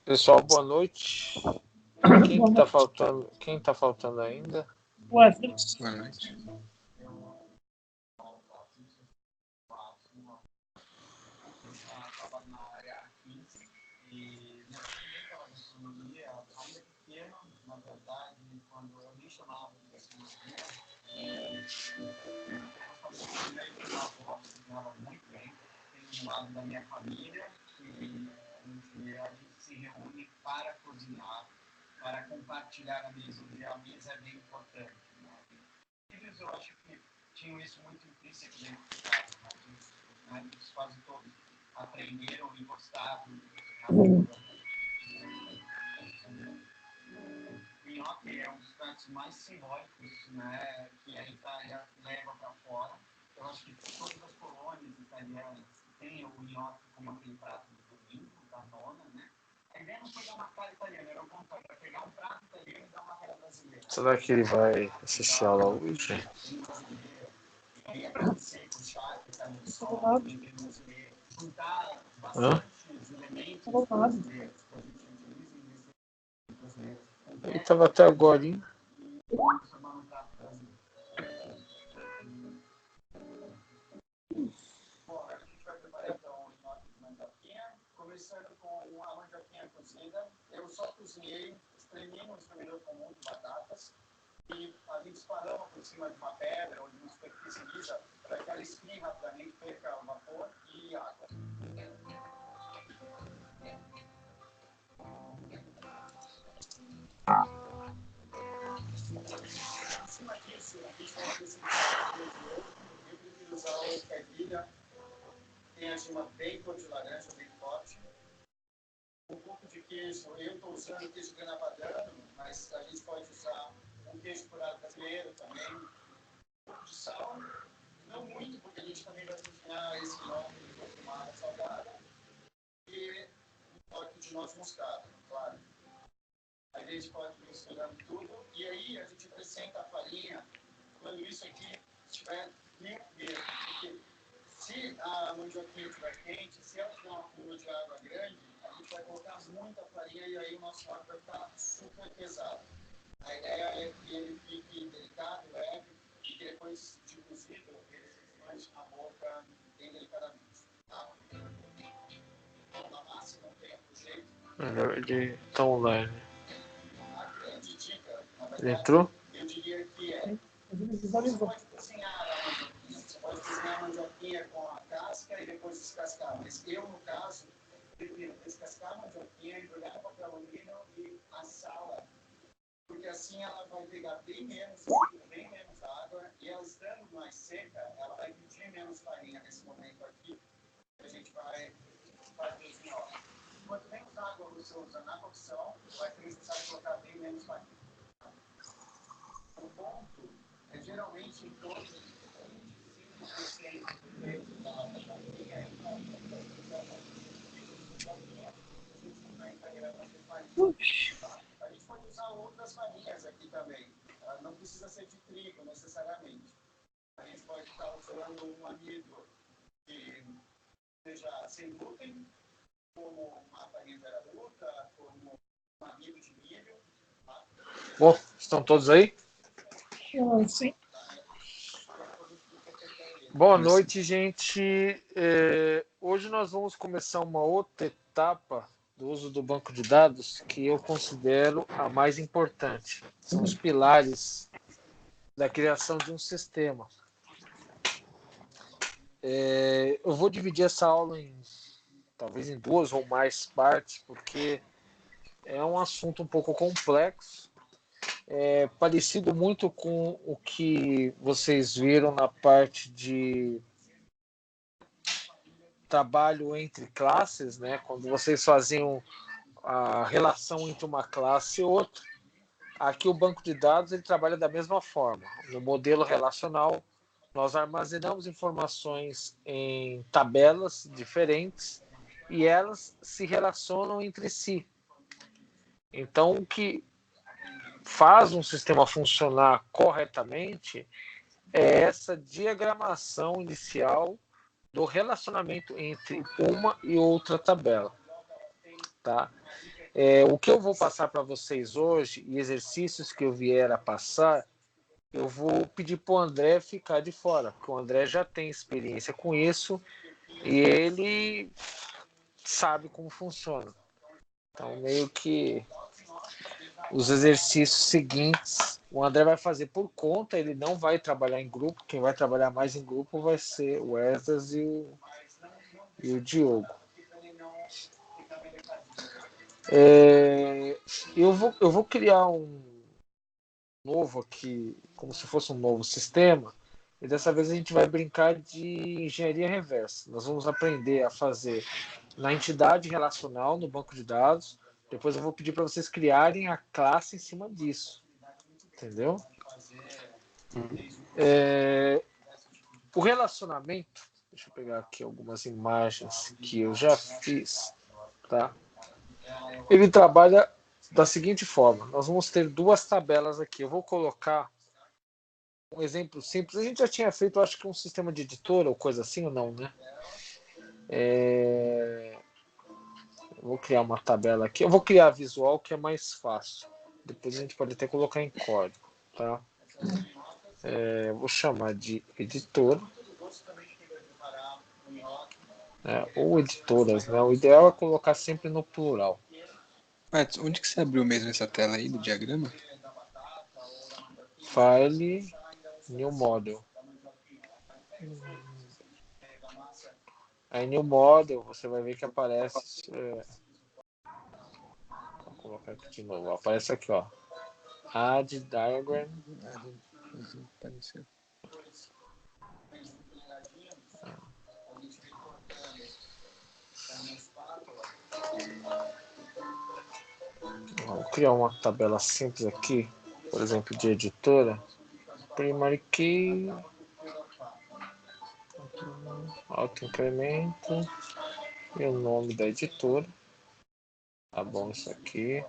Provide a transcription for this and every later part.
Pessoal, boa noite. Quem tá faltando ainda? Boa noite. Da minha família e a gente se reúne para cozinhar, para compartilhar a mesa. E a mesa é bem importante. Eles, eu acho que tinham isso muito intrínseco dentro de casa, mas eles quase todos aprenderam e gostaram. O nhoque é um dos pratos mais simbólicos, né, que a Itália leva para fora. Eu acho que todas as colônias italianas tem o nhoque como aquele prato do domingo, da nona, né? A ideia não foi dar uma cara italiana, era para pegar um prato italiano e dar uma cara brasileira. Será que ele vai assistir a aula hoje? E aí acontecer com o chá, que está no sol, brasileiro, juntar bastantes elementos brasileiros, que a gente utiliza em brasileiro. Ele estava até agora, hein? Transformar num prato brasileiro. Bom, a gente vai preparar então os nossos de mandioquinha, começando com a mandioquinha cozida. Eu só cozinhei, espremi no espremedor comum de batatas e a gente esparrama por cima de uma pedra ou de uma superfície lisa para que ela esfrie rapidamente, perca o vapor e água. Em cima disso, a gente vai acrescentar de ovo. Eu prefiro usar ovo de ervilha. Tem a gema bacon de laranja, bem forte. Um pouco de queijo, eu estou usando queijo grana padano, mas a gente pode usar um queijo curado brasileiro também. Um pouco de sal, não muito, porque a gente também vai cozinhar esse nhoque de defumada salgada. E um toque de noz moscada, claro. Aí a gente pode ir misturando tudo. E aí a gente acrescenta a farinha quando isso aqui estiver limpo mesmo. Porque se a mandioquinha estiver quente, se ela tiver uma curva de água grande, a gente vai colocar muita farinha e aí o nosso água vai ficar super pesado. A ideia é que ele fique delicado, leve, e que depois de cozido, ele se expande na boca bem delicadamente. Tá? Então, a massa não tem outro jeito. Ele tá online. A grande dica, na verdade, Ele entrou? eu diria que é: você pode cozinhar a mandioquinha, você pode cozinhar a mandioquinha com a casca e depois descascar. Mas eu, no caso, prefiro descascar a mandioquinha, embrulhar no papel alumínio e assá-la. Porque assim ela vai pegar bem menos líquido, bem menos água, e ela estando mais seca, ela vai pedir menos farinha nesse momento aqui. A gente vai fazer assim, ó. Quanto menos água você usa na cocção, vai precisar colocar bem menos farinha. O ponto é geralmente em torno de 25% do peso da nossa farinha. A gente pode usar outras farinhas aqui também. Não precisa ser de trigo necessariamente. A gente pode estar usando um amido que seja sem glúten, como uma farinha de araruta, como um amido de milho. Bom, estão todos aí? Sim. Boa noite, gente. Hoje nós vamos começar uma outra etapa do uso do banco de dados que eu considero a mais importante. São os pilares da criação de um sistema. Eu vou dividir essa aula talvez em duas ou mais partes, porque é um assunto um pouco complexo, parecido muito com o que vocês viram na parte de trabalho entre classes, né? Quando vocês faziam a relação entre uma classe e outra. Aqui o banco de dados ele trabalha da mesma forma. No modelo relacional, nós armazenamos informações em tabelas diferentes e elas se relacionam entre si. Então, o que faz um sistema funcionar corretamente é essa diagramação inicial do relacionamento entre uma e outra tabela. Tá? O que eu vou passar para vocês hoje e exercícios que eu vier a passar, eu vou pedir para o André ficar de fora, porque o André já tem experiência com isso e ele sabe como funciona. Então, meio que os exercícios seguintes, o André vai fazer por conta, ele não vai trabalhar em grupo, quem vai trabalhar mais em grupo vai ser o Esdras e o Diogo. Eu vou criar um novo aqui, como se fosse um novo sistema, e dessa vez a gente vai brincar de engenharia reversa. Nós vamos aprender a fazer na entidade relacional, no banco de dados. Depois eu vou pedir para vocês criarem a classe em cima disso. Entendeu? O relacionamento, deixa eu pegar aqui algumas imagens que eu já fiz, tá? Ele trabalha da seguinte forma: nós vamos ter duas tabelas aqui. Eu vou colocar um exemplo simples. A gente já tinha feito, acho que um sistema de editor ou coisa assim, ou não, né? Eu vou criar uma tabela aqui. Eu vou criar visual, que é mais fácil. Depois a gente pode até colocar em código, tá? Vou chamar de editor. Ou editoras, né? O ideal é colocar sempre no plural. Mas onde que você abriu mesmo essa tela aí do diagrama? File, New Model. Aí New Model, você vai ver que aparece... Vou colocar aqui de novo. Aparece aqui, ó. Add Diagram. Apareceu. Vou criar uma tabela simples aqui, por exemplo, de editora. Primary Key, auto-incremento e o nome da editora. Tá bom isso aqui.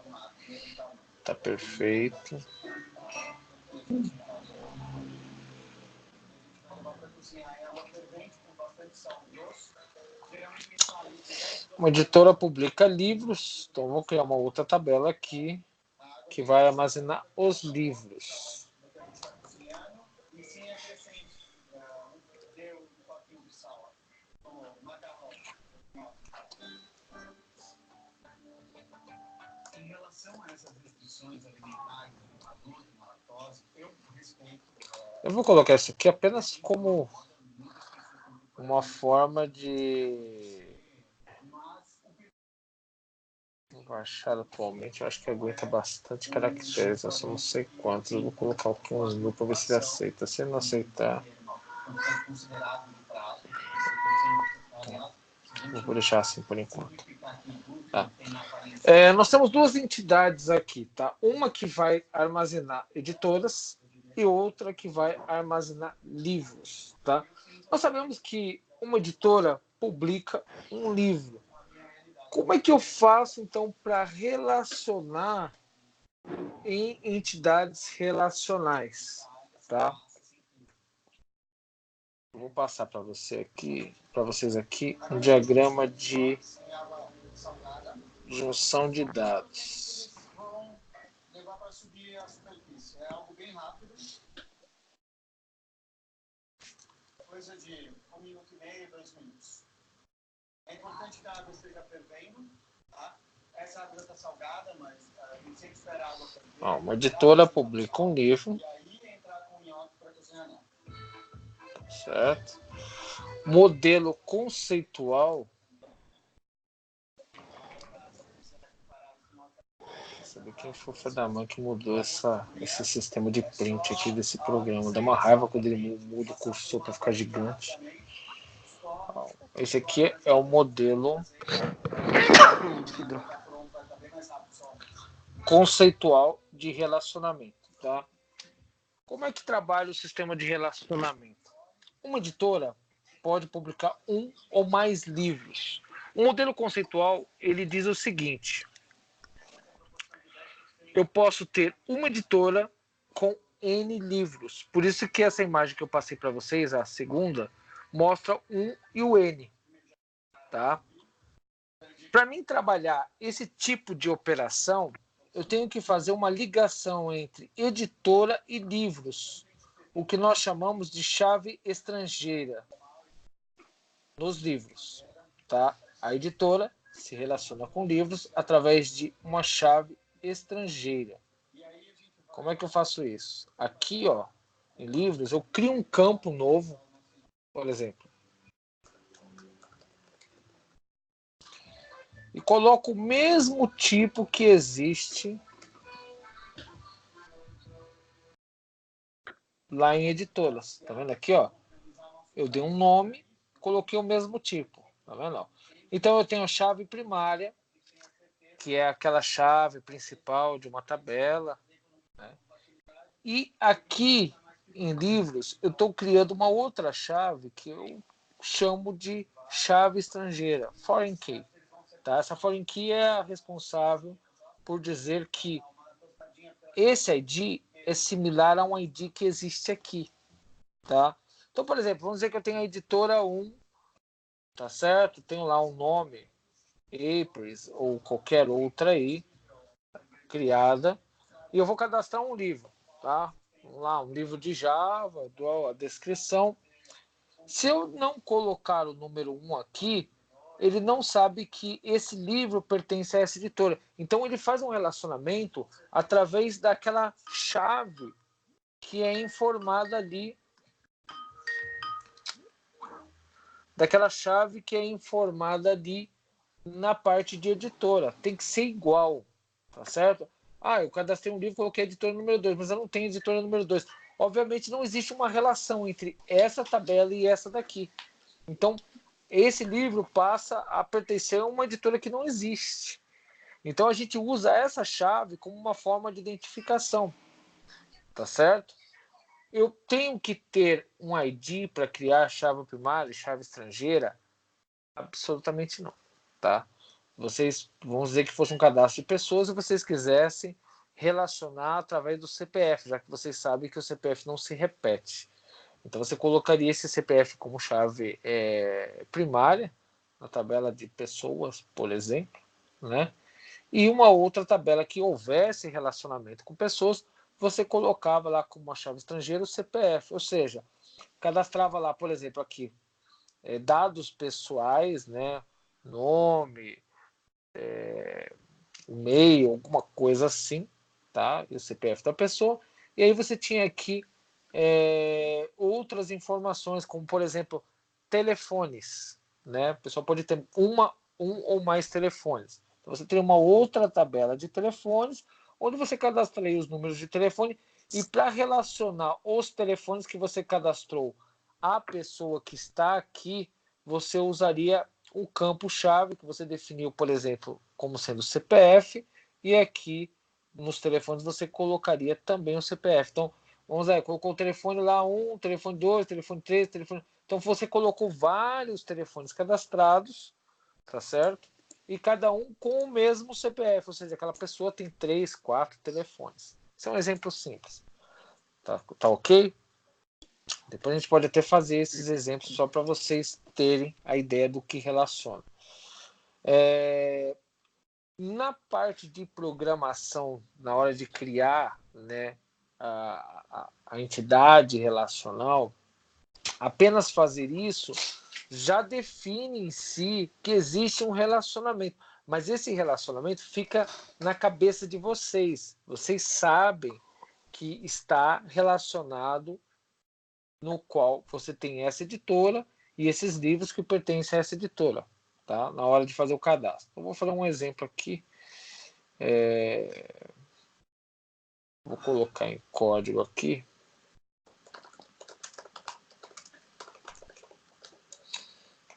Tá perfeito. Uma editora publica livros, então vou criar uma outra tabela aqui que vai armazenar os livros. Em relação a essas restrições alimentares, a glúten, a lactose, eu respeito. Eu vou colocar isso aqui apenas como uma forma de... Vou baixar atualmente, eu acho que aguenta bastante caracteres, eu só não sei quantos. Eu vou colocar aqui uns mil para ver se ele aceita. Se ele não aceitar, quantidade considerável de prazo. Vou deixar assim por enquanto. Tá. Nós temos duas entidades aqui, tá? Uma que vai armazenar editoras e outra que vai armazenar livros, tá? Nós sabemos que uma editora publica um livro. Como é que eu faço, então, para relacionar em entidades relacionais, tá? Eu vou passar para vocês aqui um diagrama de junção de dados. Vão levar para subir a superfície. É algo bem rápido. Coisa de 1 minuto e meio, 2 minutos. É importante que a água esteja fervendo, tá? Essa água está salgada, mas a gente sempre espera a água ferver. Uma editora publica um livro. E aí entrar com o nhoque para cozinhar, não. Certo? Modelo conceitual. Sabe quem foi o da mãe que mudou esse sistema de print aqui desse programa? Dá uma raiva quando ele muda o cursor para ficar gigante. Esse aqui é o modelo conceitual de relacionamento, tá? Como é que trabalha o sistema de relacionamento? Uma editora pode publicar um ou mais livros. O modelo conceitual, ele diz o seguinte: eu posso ter uma editora com N livros. Por isso que essa imagem que eu passei para vocês, a segunda, mostra um e o N, tá? Para mim trabalhar esse tipo de operação, eu tenho que fazer uma ligação entre editora e livros, o que nós chamamos de chave estrangeira nos livros, tá? A editora se relaciona com livros através de uma chave estrangeira. Como é que eu faço isso? Aqui, ó, em livros, eu crio um campo novo, por exemplo, e coloco o mesmo tipo que existe lá em editoras. Tá vendo aqui, ó? Eu dei um nome, coloquei o mesmo tipo. Tá vendo? Então eu tenho a chave primária, que é aquela chave principal de uma tabela, né? E aqui em livros eu estou criando uma outra chave que eu chamo de chave estrangeira, foreign key. Tá? Essa foreign key é a responsável por dizer que esse ID é similar a um ID que existe aqui. Tá? Então, por exemplo, vamos dizer que eu tenho a editora 1, tá certo? Tenho lá um nome, Apris ou qualquer outra aí, criada, e eu vou cadastrar um livro, tá? Vamos lá, um livro de Java, dou a descrição. Se eu não colocar o número 1 aqui, ele não sabe que esse livro pertence a essa editora. Então ele faz um relacionamento através daquela chave que é informada ali, na parte de editora. Tem que ser igual, tá certo? Eu cadastrei um livro, coloquei editora número 2, mas eu não tenho editora número 2. Obviamente não existe uma relação entre essa tabela e essa daqui. Então, esse livro passa a pertencer a uma editora que não existe. Então, a gente usa essa chave como uma forma de identificação, tá certo? Eu tenho que ter um ID para criar chave primária e chave estrangeira? Absolutamente não, tá? Vocês vão dizer que fosse um cadastro de pessoas e vocês quisessem relacionar através do CPF, já que vocês sabem que o CPF não se repete. Então você colocaria esse CPF como chave primária na tabela de pessoas, por exemplo, né? E uma outra tabela que houvesse relacionamento com pessoas, você colocava lá como uma chave estrangeira o CPF, ou seja, cadastrava lá, por exemplo, aqui dados pessoais, né? Nome, e-mail, alguma coisa assim, tá? E o CPF da pessoa. E aí você tinha aqui outras informações, como por exemplo, telefones, né? A pessoa pode ter um ou mais telefones. Então, você tem uma outra tabela de telefones, onde você cadastraria os números de telefone, e para relacionar os telefones que você cadastrou a pessoa que está aqui, você usaria o campo-chave que você definiu, por exemplo, como sendo CPF, e aqui nos telefones você colocaria também o CPF. Então, vamos lá, colocou o telefone lá, telefone 2, telefone 3, telefone... Então, você colocou vários telefones cadastrados, tá certo? E cada um com o mesmo CPF, ou seja, aquela pessoa tem 3, 4 telefones. Esse é um exemplo simples. Tá ok? Depois a gente pode até fazer esses exemplos só para vocês terem a ideia do que relaciona. Na parte de programação, na hora de criar, né, a entidade relacional, apenas fazer isso já define em si que existe um relacionamento. Mas esse relacionamento fica na cabeça de vocês. Vocês sabem que está relacionado, no qual você tem essa editora e esses livros que pertencem a essa editora, tá? Na hora de fazer o cadastro. Eu vou fazer um exemplo aqui. Vou colocar em código aqui.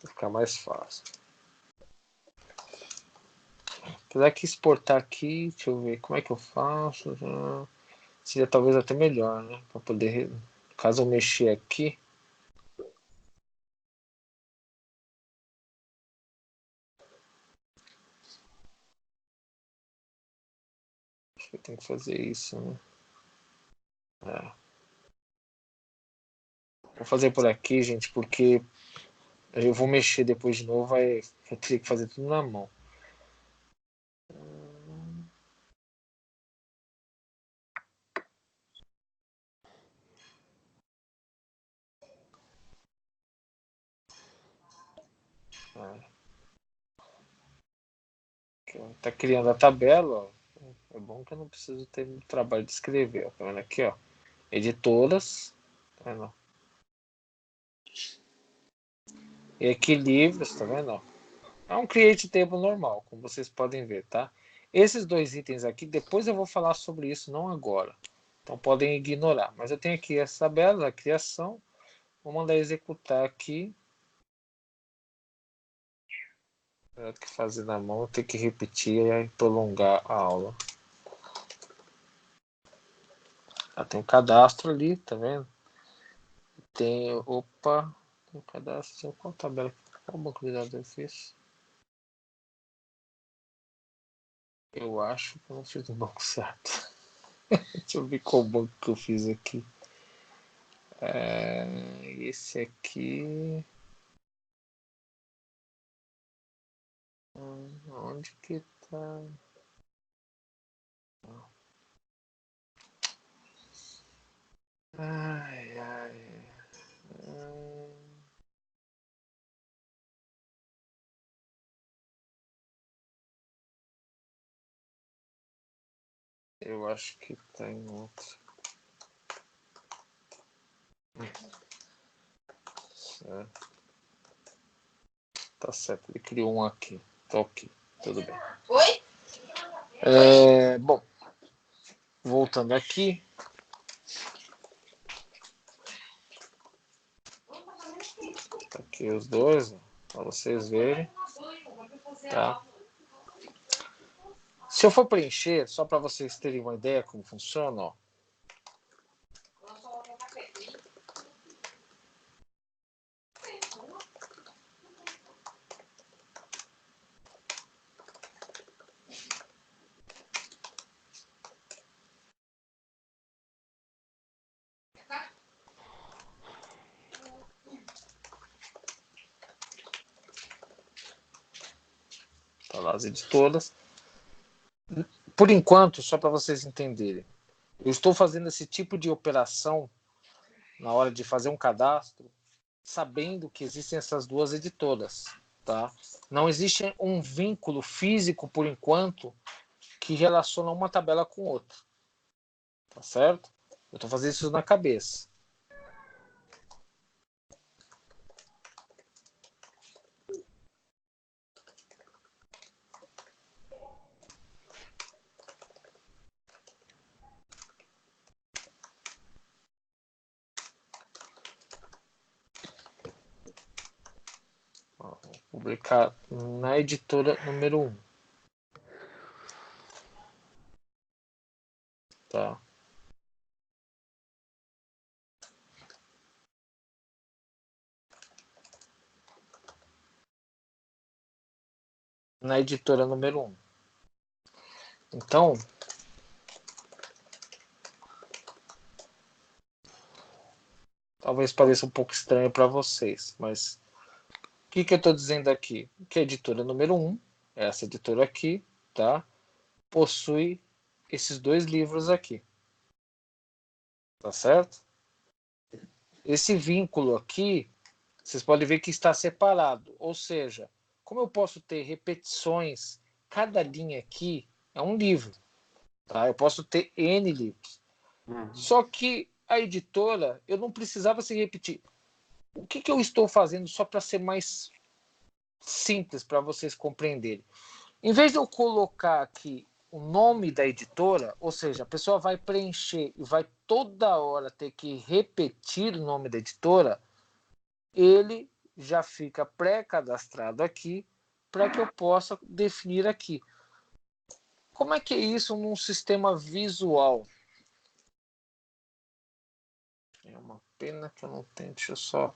Vai ficar mais fácil. Apesar que exportar aqui, deixa eu ver como é que eu faço. Seria talvez até melhor, né? Para poder, caso eu mexer aqui. Acho que eu tenho que fazer isso, né? Vou fazer por aqui, gente, porque eu vou mexer depois de novo, aí eu teria que fazer tudo na mão. Tá criando a tabela, ó. É bom que eu não preciso ter muito trabalho de escrever, ó. Tá vendo aqui, ó? Editoras, tá vendo? E aqui livros, tá vendo? É um create table normal, como vocês podem ver, tá? Esses dois itens aqui, depois eu vou falar sobre isso, não agora. Então podem ignorar. Mas eu tenho aqui essa tabela, a criação. Vou mandar executar aqui. Eu tenho que fazer na mão, ter que repetir e prolongar a aula. Tem um cadastro ali, tá vendo? Tem, opa, tem um cadastro. Qual tabela? Qual banco de dados eu fiz? Eu acho que eu não fiz no banco certo. Deixa eu ver qual banco que eu fiz aqui. Esse aqui. Onde que tá? Ai, ai. Eu acho que tá em outro. Certo. Tá certo, ele criou um aqui. Tá ok, tudo bem. Oi? Bom, voltando aqui. Tá aqui os dois, para vocês verem. Tá? Se eu for preencher, só para vocês terem uma ideia como funciona, ó. Tá lá as editoras. Por enquanto, só para vocês entenderem, eu estou fazendo esse tipo de operação na hora de fazer um cadastro, sabendo que existem essas duas editoras, tá? Não existe um vínculo físico, por enquanto, que relaciona uma tabela com outra, tá certo? Eu estou fazendo isso na cabeça. Publicar na editora número 1. Tá? Na editora número 1. Então, talvez pareça um pouco estranho para vocês, mas o que eu estou dizendo aqui? Que a editora número 1, essa editora aqui, tá? Possui esses 2 livros aqui. Tá certo? Esse vínculo aqui, vocês podem ver que está separado. Ou seja, como eu posso ter repetições, cada linha aqui é um livro. Tá? Eu posso ter N livros. Só que a editora, eu não precisava se repetir. O que eu estou fazendo só para ser mais simples para vocês compreenderem? Em vez de eu colocar aqui o nome da editora, ou seja, a pessoa vai preencher e vai toda hora ter que repetir o nome da editora, ele já fica pré-cadastrado aqui para que eu possa definir aqui. Como é que é isso num sistema visual? É uma pena que eu não tenho. Deixa eu só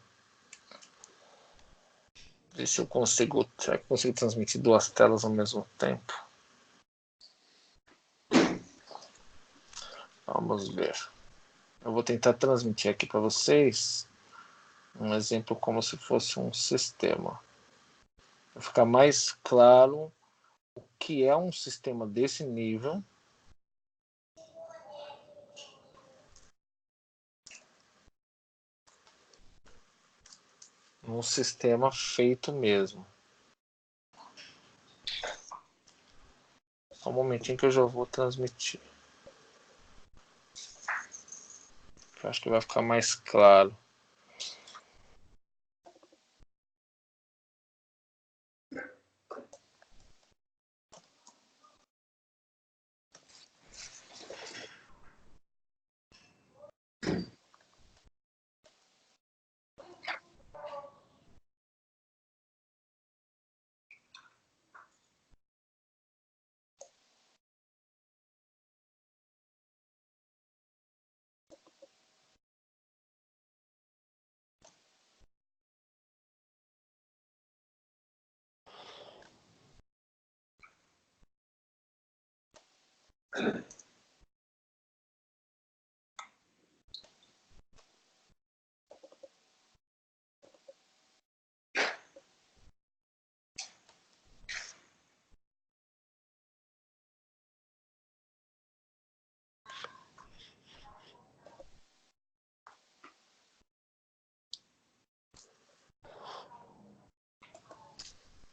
ver se eu consigo. Será que eu consigo transmitir 2 telas ao mesmo tempo? Vamos ver. Eu vou tentar transmitir aqui para vocês um exemplo como se fosse um sistema. Vai ficar mais claro o que é um sistema desse nível. Um sistema feito mesmo. Só um momentinho que eu já vou transmitir. Eu acho que vai ficar mais claro.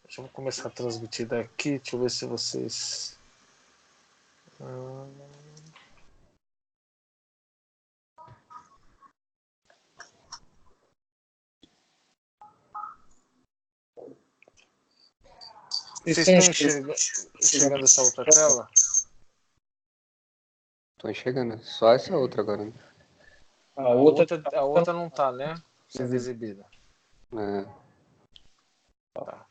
Deixa eu começar a transmitir daqui. Deixa eu ver se vocês. Vocês estão enxergando essa outra tela? Tô enxergando. Só essa outra agora, né? A outra não tá, né? Sendo exibida. É. Tá.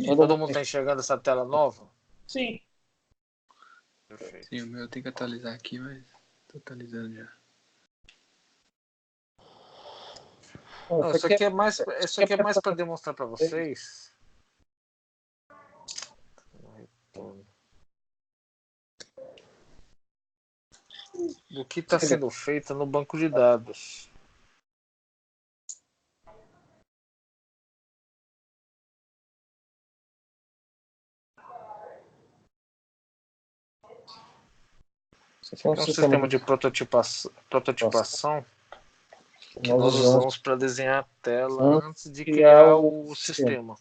Todo mundo está enxergando essa tela nova? Sim. Perfeito. Sim, o meu tem que atualizar aqui, mas tô atualizando já. Não, isso aqui é mais para demonstrar para vocês. Do que está sendo feito no banco de dados. É um sistema de prototipação que nós usamos para desenhar a tela antes de criar o sistema.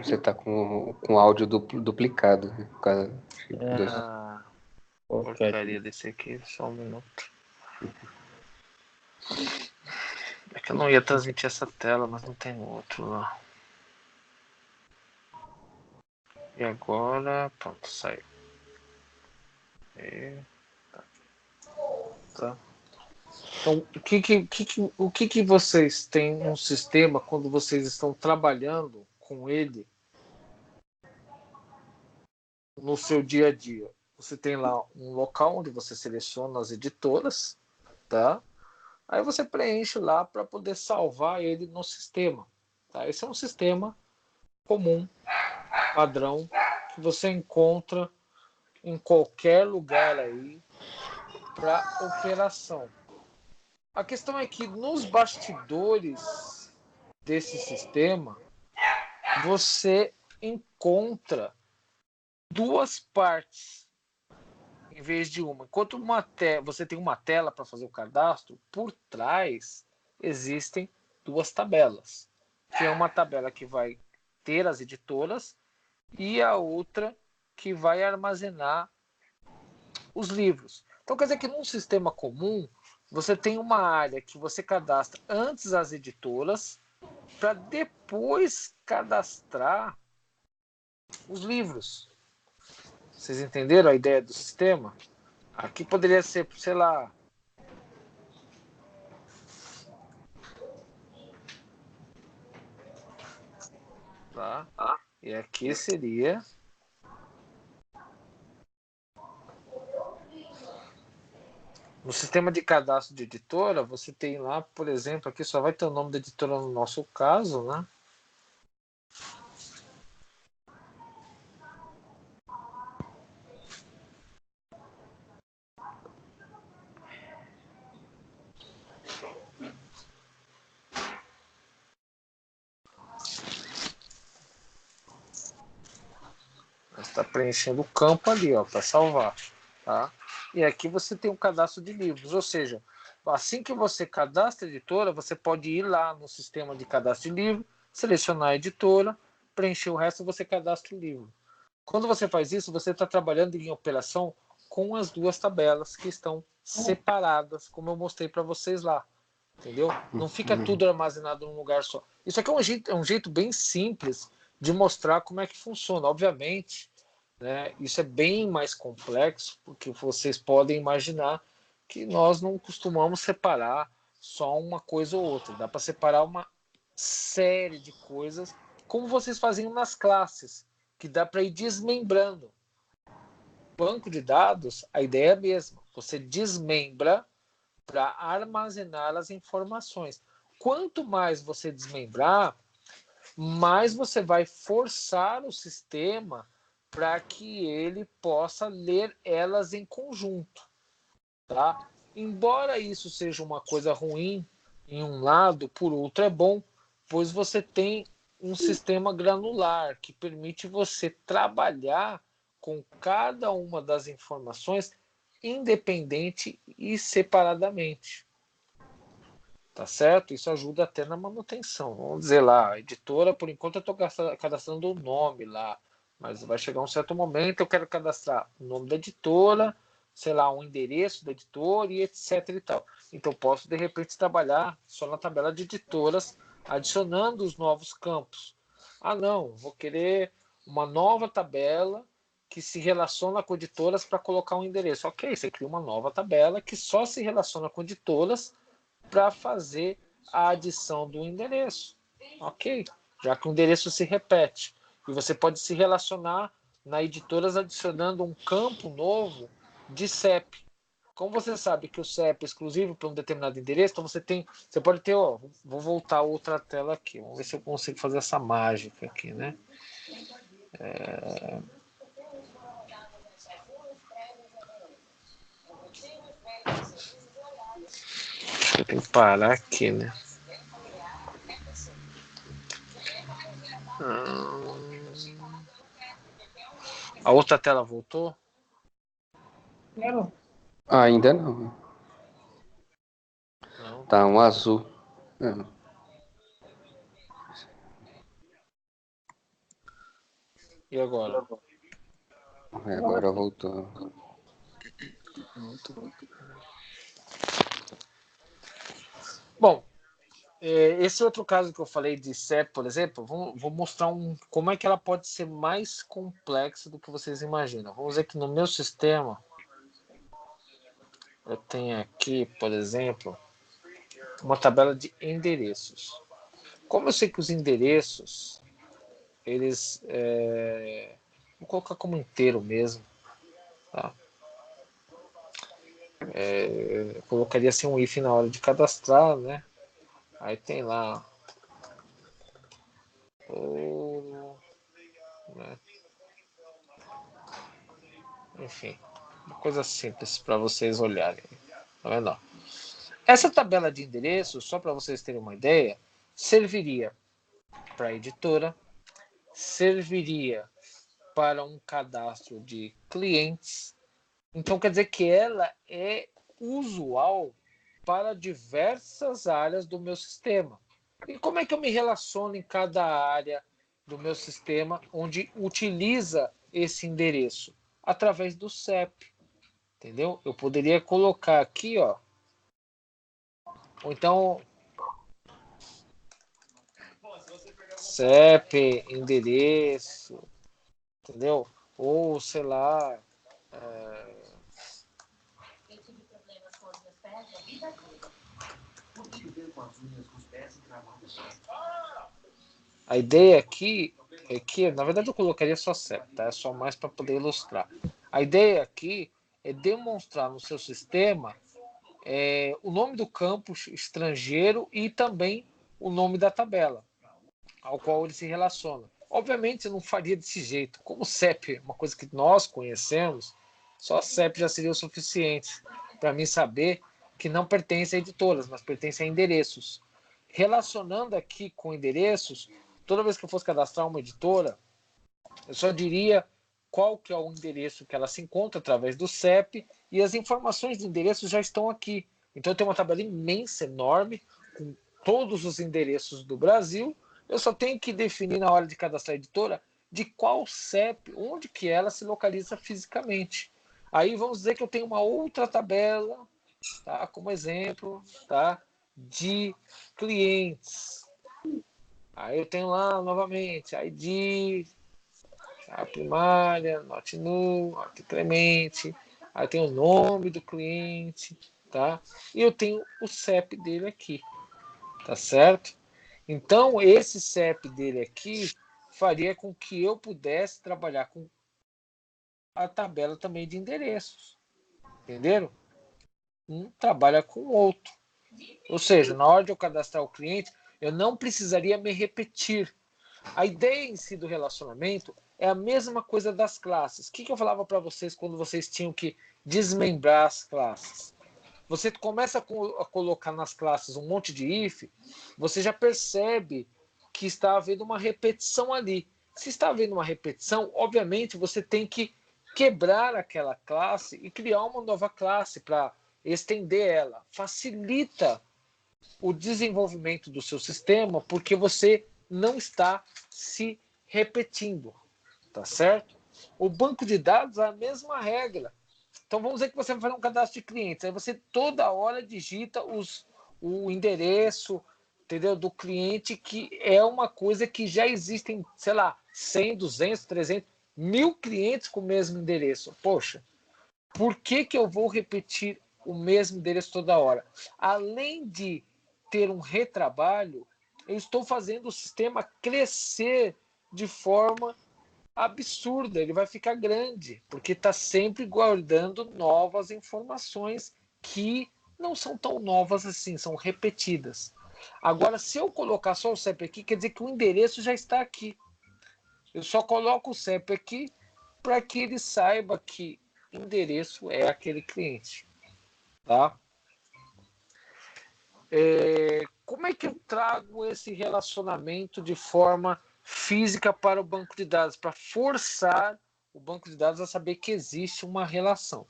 Você tá com áudio duplicado, né? Por causa Porcaria desse aqui, só um minuto. É que eu não ia transmitir essa tela, mas não tem outro lá. E agora, pronto, saiu. Tá. Então, o que vocês têm um sistema quando vocês estão trabalhando com ele no seu dia a dia? Você tem lá um local onde você seleciona as editoras, tá? Aí você preenche lá para poder salvar ele no sistema, tá? Esse é um sistema comum, padrão, que você encontra em qualquer lugar aí para operação. A questão é que nos bastidores desse sistema você encontra duas partes em vez de uma. Enquanto você tem uma tela para fazer o cadastro, por trás existem duas tabelas, que é uma tabela que vai ter as editoras e a outra que vai armazenar os livros. Então quer dizer que num sistema comum você tem uma área que você cadastra antes as editoras para depois cadastrar os livros. Vocês entenderam a ideia do sistema? Aqui poderia ser, sei lá, tá? E aqui seria no sistema de cadastro de editora, você tem lá, por exemplo, aqui só vai ter o nome da editora no nosso caso, né? Está preenchendo o campo ali, ó, para salvar, tá? E aqui você tem um cadastro de livros, ou seja, assim que você cadastra a editora, você pode ir lá no sistema de cadastro de livro, selecionar a editora, preencher o resto, você cadastra o livro. Quando você faz isso, você está trabalhando em operação com as duas tabelas que estão separadas, como eu mostrei para vocês lá, entendeu? Não fica tudo armazenado num lugar só. Isso aqui é um jeito bem simples de mostrar como é que funciona. Obviamente, né, isso é bem mais complexo, porque vocês podem imaginar que nós não costumamos separar só uma coisa ou outra. Dá para separar uma série de coisas, como vocês faziam nas classes, que dá para ir desmembrando. Banco de dados, a ideia é a mesma. Você desmembra para armazenar as informações. Quanto mais você desmembrar, mais você vai forçar o sistema para que ele possa ler elas em conjunto, tá? Embora isso seja uma coisa ruim em um lado, por outro é bom, pois você tem um sistema granular que permite você trabalhar com cada uma das informações independente e separadamente. Tá certo? Isso ajuda até na manutenção. Vamos dizer lá, a editora, por enquanto eu estou cadastrando o nome lá, mas vai chegar um certo momento, eu quero cadastrar o nome da editora, sei lá, um endereço da editora e etc e tal. Então posso, de repente, trabalhar só na tabela de editoras, adicionando os novos campos. Ah, não, vou querer uma nova tabela que se relaciona com editoras para colocar um endereço. Ok, você cria uma nova tabela que só se relaciona com editoras para fazer a adição do endereço. Ok? Já que o endereço se repete. E você pode se relacionar na editoras adicionando um campo novo de CEP. Como você sabe que o CEP é exclusivo para um determinado endereço, então você pode ter, ó, vou voltar a outra tela aqui. Vamos ver se eu consigo fazer essa mágica aqui, né? Eu tenho que parar aqui, né? A outra tela voltou? Não. Ainda não. Não. Tá um azul. Não. E agora? Agora voltou. Bom, esse outro caso que eu falei de CEP, por exemplo, vou mostrar como é que ela pode ser mais complexa do que vocês imaginam. Vamos dizer que no meu sistema, eu tenho aqui, por exemplo, uma tabela de endereços. Como eu sei que os endereços, eles... vou colocar como inteiro mesmo. Tá? Eu colocaria assim um if na hora de cadastrar, né? Aí tem lá... né? Enfim, uma coisa simples para vocês olharem. Tá vendo? Essa tabela de endereços, só para vocês terem uma ideia, serviria para a editora, serviria para um cadastro de clientes. Então quer dizer que ela é usual para diversas áreas do meu sistema. E como é que eu me relaciono em cada área do meu sistema onde utiliza esse endereço? Através do CEP, entendeu? Eu poderia colocar aqui, ó, ou então CEP, endereço, entendeu? Ou sei lá, a ideia aqui é que, na verdade, eu colocaria só CEP, tá? É só mais para poder ilustrar. A ideia aqui é demonstrar no seu sistema o nome do campo estrangeiro e também o nome da tabela ao qual ele se relaciona. Obviamente, eu não faria desse jeito. Como o CEP é uma coisa que nós conhecemos, só CEP já seria o suficiente para mim saber que não pertence a editoras, mas pertence a endereços. Relacionando aqui com endereços, toda vez que eu fosse cadastrar uma editora, eu só diria qual que é o endereço que ela se encontra através do CEP e as informações de endereço já estão aqui. Então eu tenho uma tabela imensa, enorme, com todos os endereços do Brasil. Eu só tenho que definir na hora de cadastrar a editora de qual CEP, onde que ela se localiza fisicamente. Aí vamos dizer que eu tenho uma outra tabela, tá, como exemplo, tá, de clientes. Aí eu tenho lá novamente ID, a primária, Not Nu, Not Clemente, aí tem o nome do cliente, tá? E eu tenho o CEP dele aqui, tá certo? Então, esse CEP dele aqui faria com que eu pudesse trabalhar com a tabela também de endereços, entenderam? Um trabalha com o outro. Ou seja, na hora de eu cadastrar o cliente, eu não precisaria me repetir. A ideia em si do relacionamento é a mesma coisa das classes. O que eu falava para vocês quando vocês tinham que desmembrar as classes? Você começa a colocar nas classes um monte de if, você já percebe que está havendo uma repetição ali. Se está havendo uma repetição, obviamente você tem que quebrar aquela classe e criar uma nova classe para estender ela. Facilita o desenvolvimento do seu sistema porque você não está se repetindo, tá certo? O banco de dados é a mesma regra. Então vamos dizer que você vai fazer um cadastro de clientes, aí você toda hora digita o endereço, entendeu, do cliente, que é uma coisa que já existem, sei lá, 100, 200, 300, 1000 clientes com o mesmo endereço. Poxa, por que eu vou repetir o mesmo endereço toda hora? Além de ter um retrabalho, eu estou fazendo o sistema crescer de forma absurda, ele vai ficar grande, porque está sempre guardando novas informações que não são tão novas assim, são repetidas. Agora, se eu colocar só o CEP aqui, quer dizer que o endereço já está aqui. Eu só coloco o CEP aqui para que ele saiba que endereço é aquele cliente. Tá? Como é que eu trago esse relacionamento de forma física para o banco de dados, para forçar o banco de dados a saber que existe uma relação?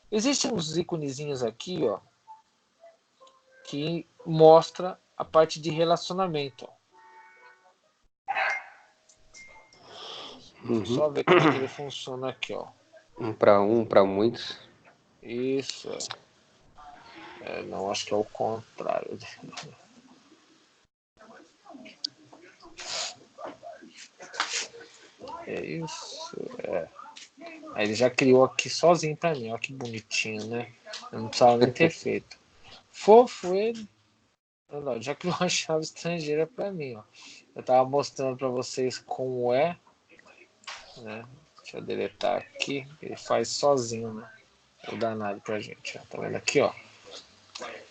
Existem uns íconezinhos aqui, ó, que mostra a parte de relacionamento. Ó. Deixa eu só ver como é que ele funciona aqui, ó. Um para muitos. Isso. Não, acho que é o contrário. É isso. Aí ele já criou aqui sozinho pra mim. Olha que bonitinho, né? Eu não precisava nem ter feito. Fofo ele. Não, já criou uma chave estrangeira para mim, ó. Eu estava mostrando para vocês como é, né? Deixa eu deletar aqui. Ele faz sozinho, né? O danado pra gente. Ó. Tá vendo aqui, ó?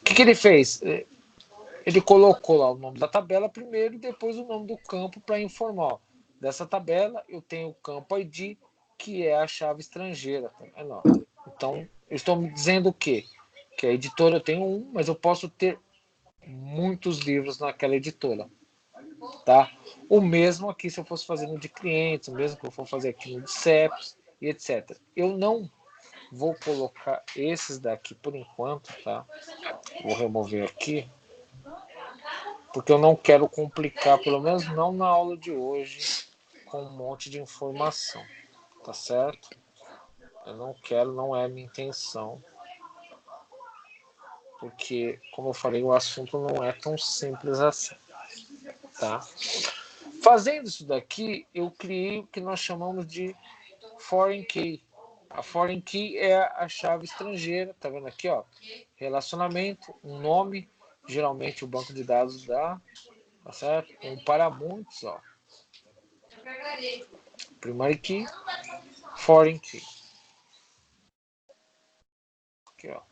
O que ele fez? Ele colocou lá o nome da tabela primeiro e depois o nome do campo para informar. Ó. Dessa tabela eu tenho o campo ID, que é a chave estrangeira. Tá vendo? Ó. Então, eu estou me dizendo o quê? Que a editora eu tenho um, mas eu posso ter muitos livros naquela editora. Tá? O mesmo aqui se eu fosse fazer no de clientes, o mesmo que eu for fazer aqui no de CEPs e etc. Eu não vou colocar esses daqui por enquanto, tá? Vou remover aqui, porque eu não quero complicar, pelo menos não na aula de hoje, com um monte de informação, tá certo? Eu não quero, não é minha intenção, porque, como eu falei, o assunto não é tão simples assim, tá? Fazendo isso daqui, eu criei o que nós chamamos de Foreign Key. A Foreign Key é a chave estrangeira, tá vendo aqui, ó? Relacionamento, um nome, geralmente o banco de dados dá, tá certo? Um para muitos, ó. Primary Key, Foreign Key. Aqui, ó.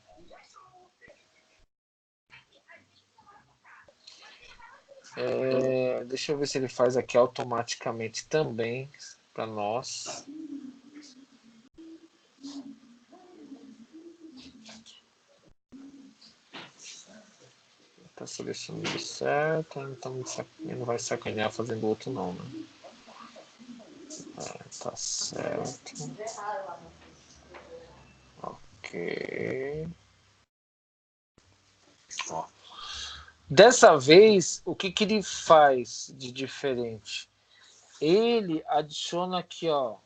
Deixa eu ver se ele faz aqui automaticamente também para nós. Tá selecionando certo, então ele não vai sacanear fazendo outro não, né? Tá certo. Ok. Ó. Dessa vez, o que ele faz de diferente? Ele adiciona aqui, ó,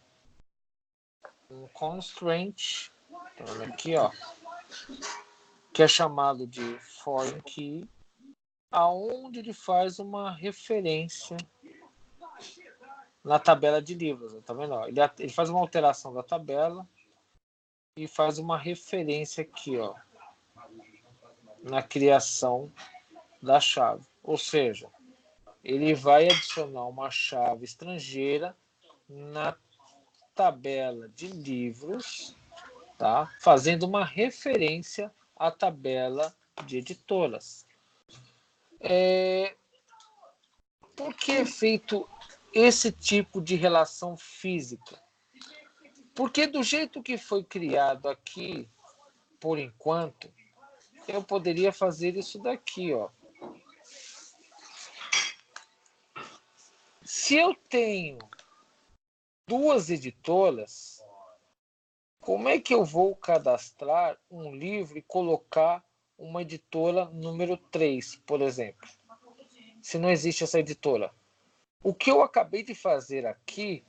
um constraint, tá vendo aqui, ó, que é chamado de foreign key, aonde ele faz uma referência na tabela de livros, tá vendo? Ó, ele faz uma alteração da tabela e faz uma referência aqui, ó, na criação da chave. Ou seja, ele vai adicionar uma chave estrangeira na tabela de livros, tá? Fazendo uma referência à tabela de editoras. Por que é feito esse tipo de relação física? Porque do jeito que foi criado aqui, por enquanto, eu poderia fazer isso daqui, ó. Se eu tenho duas editoras, como é que eu vou cadastrar um livro e colocar uma editora número 3, por exemplo? Se não existe essa editora. O que eu acabei de fazer aqui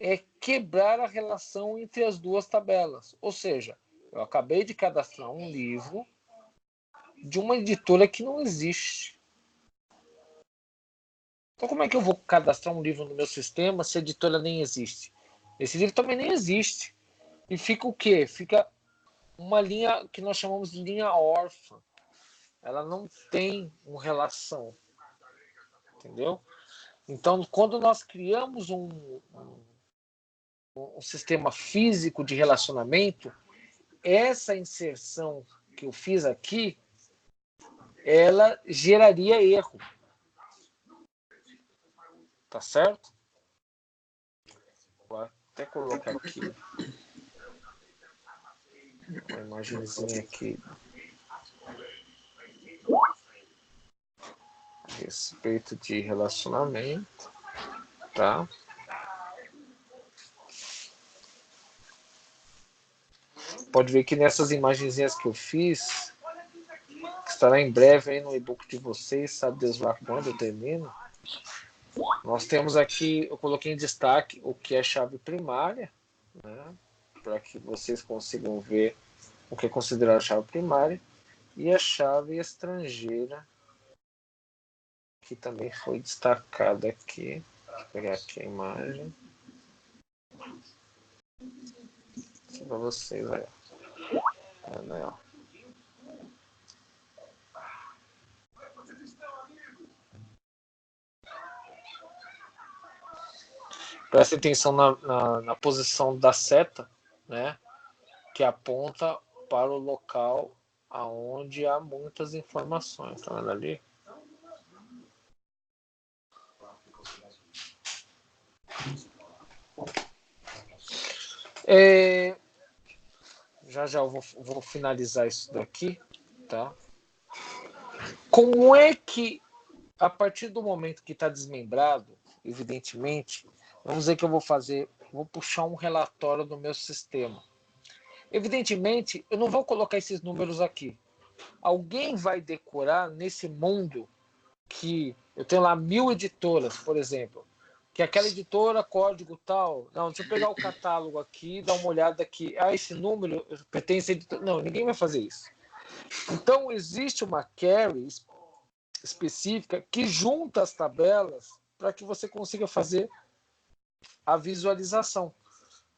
é quebrar a relação entre as duas tabelas. Ou seja, eu acabei de cadastrar um livro de uma editora que não existe. Então, como é que eu vou cadastrar um livro no meu sistema se a editora nem existe? Esse livro também nem existe. E fica o quê? Fica uma linha que nós chamamos de linha órfã. Ela não tem uma relação. Entendeu? Então, quando nós criamos um sistema físico de relacionamento, essa inserção que eu fiz aqui, ela geraria erro. Tá certo? Vou até colocar aqui uma imagenzinha aqui a respeito de relacionamento, tá? Pode ver que nessas imagenzinhas que eu fiz, que estará em breve aí no e-book de vocês, sabe Deus lá quando eu termino, nós temos aqui, eu coloquei em destaque o que é chave primária, né? Para que vocês consigam ver o que é considerado chave primária, e a chave estrangeira, que também foi destacada aqui. Vou pegar aqui a imagem para vocês. Aí, ó. Preste atenção na posição da seta, né? Que aponta para o local aonde há muitas informações. Tá vendo ali? Já eu vou finalizar isso daqui, tá? Como é que, a partir do momento que está desmembrado, evidentemente, vamos dizer que eu vou puxar um relatório do meu sistema. Evidentemente, eu não vou colocar esses números aqui. Alguém vai decorar nesse mundo que eu tenho lá 1000 editoras, por exemplo, que aquela editora, código tal, não, deixa eu pegar o catálogo aqui, dar uma olhada aqui, esse número pertence a editora. Não, ninguém vai fazer isso. Então, existe uma query específica que junta as tabelas para que você consiga fazer a visualização,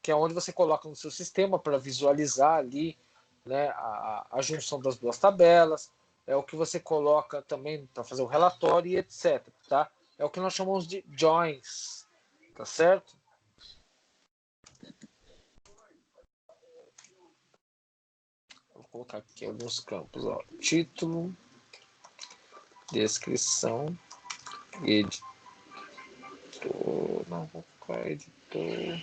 que é onde você coloca no seu sistema para visualizar ali, né, a junção das duas tabelas, é o que você coloca também para fazer o relatório e etc. Tá? É o que nós chamamos de joins, tá certo? Vou colocar aqui alguns campos, ó. Título, descrição, editor, não vou colocar editor.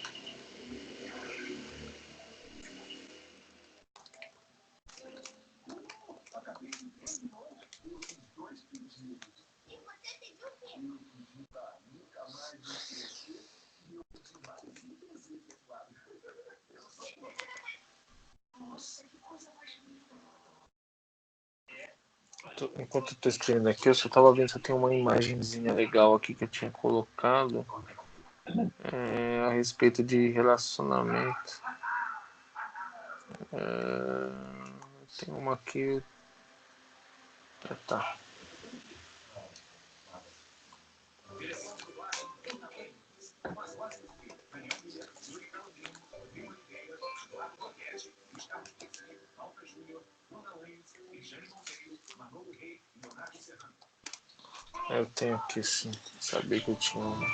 Enquanto eu estou escrevendo aqui, eu só estava vendo se eu tenho uma imagenzinha legal aqui que eu tinha colocado a respeito de relacionamento. Tem uma aqui. Tá. Eu tenho aqui sim. Sabia que eu tinha uma.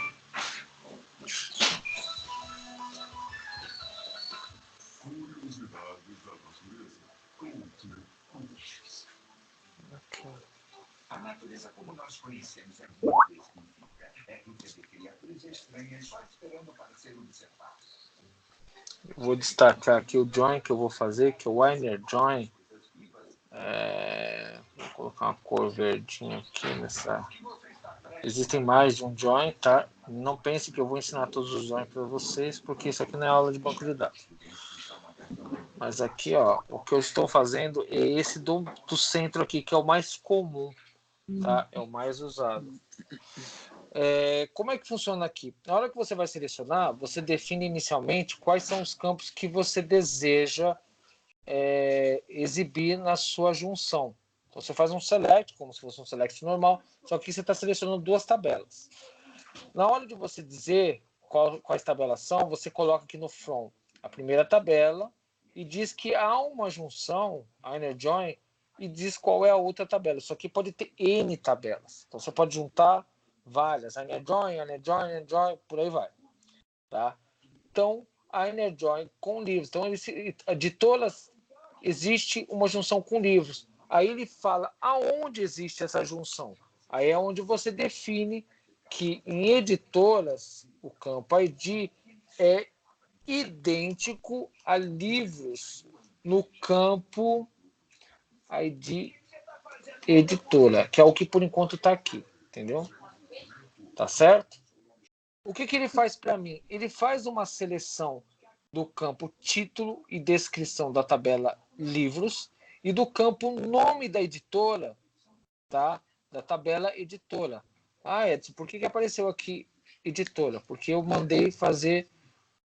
Aqui. A natureza como nós conhecemos é muito específica. É rica de criaturas estranhas só esperando para ser observadas. Vou destacar aqui o join que eu vou fazer, que é o inner join. Vou colocar uma cor verdinha aqui nessa. Existem mais de um join, tá? Não pense que eu vou ensinar todos os joins para vocês, porque isso aqui não é aula de banco de dados. Mas aqui, ó, o que eu estou fazendo é esse do centro aqui, que é o mais comum, tá? É o mais usado. Como é que funciona aqui? Na hora que você vai selecionar, você define inicialmente quais são os campos que você deseja exibir na sua junção. Então, você faz um select, como se fosse um select normal, só que você está selecionando duas tabelas. Na hora de você dizer quais tabelas são, você coloca aqui no from a primeira tabela e diz que há uma junção, a inner join, e diz qual é a outra tabela. Isso aqui pode ter N tabelas. Então, você pode juntar várias, inner join, por aí vai. Tá? Então, a inner join com livros. Então, de todas, existe uma junção com livros. Aí ele fala aonde existe essa junção. Aí é onde você define que em editoras, o campo ID é idêntico a livros no campo ID editora, que é o que por enquanto está aqui, entendeu? Tá certo? O que ele faz para mim? Ele faz uma seleção do campo título e descrição da tabela livros e do campo nome da editora, tá? Da tabela editora. Edson, por que apareceu aqui editora? Porque eu mandei fazer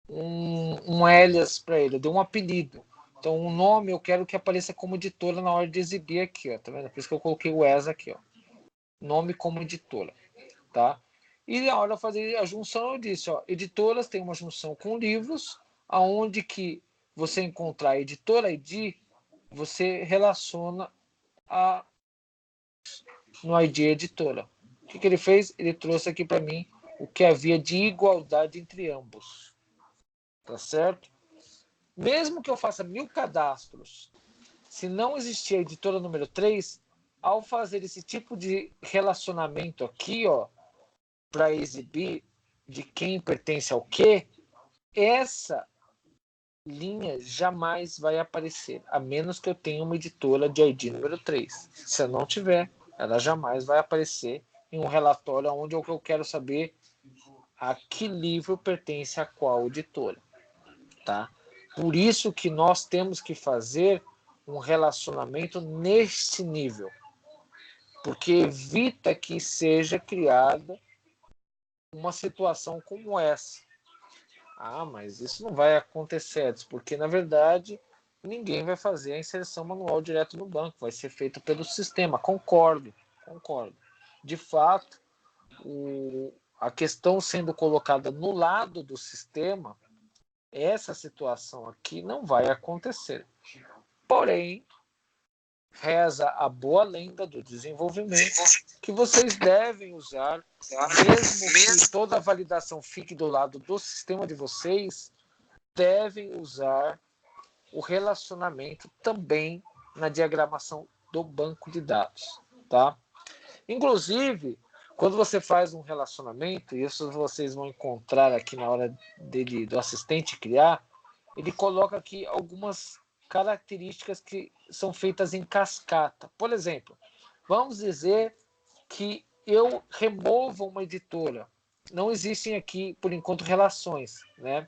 um alias para ele, eu dei um apelido. Então, o nome eu quero que apareça como editora na hora de exibir aqui, ó, tá vendo? Por isso que eu coloquei o ESA aqui, ó. Nome como editora, tá? E na hora de fazer a junção, eu disse, ó, editoras tem uma junção com livros, aonde que você encontrar a editora ID, você relaciona no ID editora. O que ele fez? Ele trouxe aqui para mim o que havia de igualdade entre ambos. Tá certo? Mesmo que eu faça 1000 cadastros, se não existir a editora número 3, ao fazer esse tipo de relacionamento aqui, ó, para exibir de quem pertence ao quê, essa linha jamais vai aparecer, a menos que eu tenha uma editora de ID número 3. Se eu não tiver, ela jamais vai aparecer em um relatório onde eu quero saber a que livro pertence a qual editora. Tá? Por isso que nós temos que fazer um relacionamento neste nível, porque evita que seja criada uma situação como essa. Ah, mas isso não vai acontecer, porque na verdade ninguém vai fazer a inserção manual direto no banco, vai ser feito pelo sistema. Concordo. De fato, a questão sendo colocada no lado do sistema, essa situação aqui não vai acontecer. Porém, reza a boa lenda do desenvolvimento que vocês devem usar, mesmo que toda a validação fique do lado do sistema de vocês, devem usar o relacionamento também na diagramação do banco de dados, tá? Inclusive, quando você faz um relacionamento, e isso vocês vão encontrar aqui na hora do assistente criar, ele coloca aqui algumas características que são feitas em cascata. Por exemplo, vamos dizer que eu removo uma editora. Não existem aqui, por enquanto, relações, né?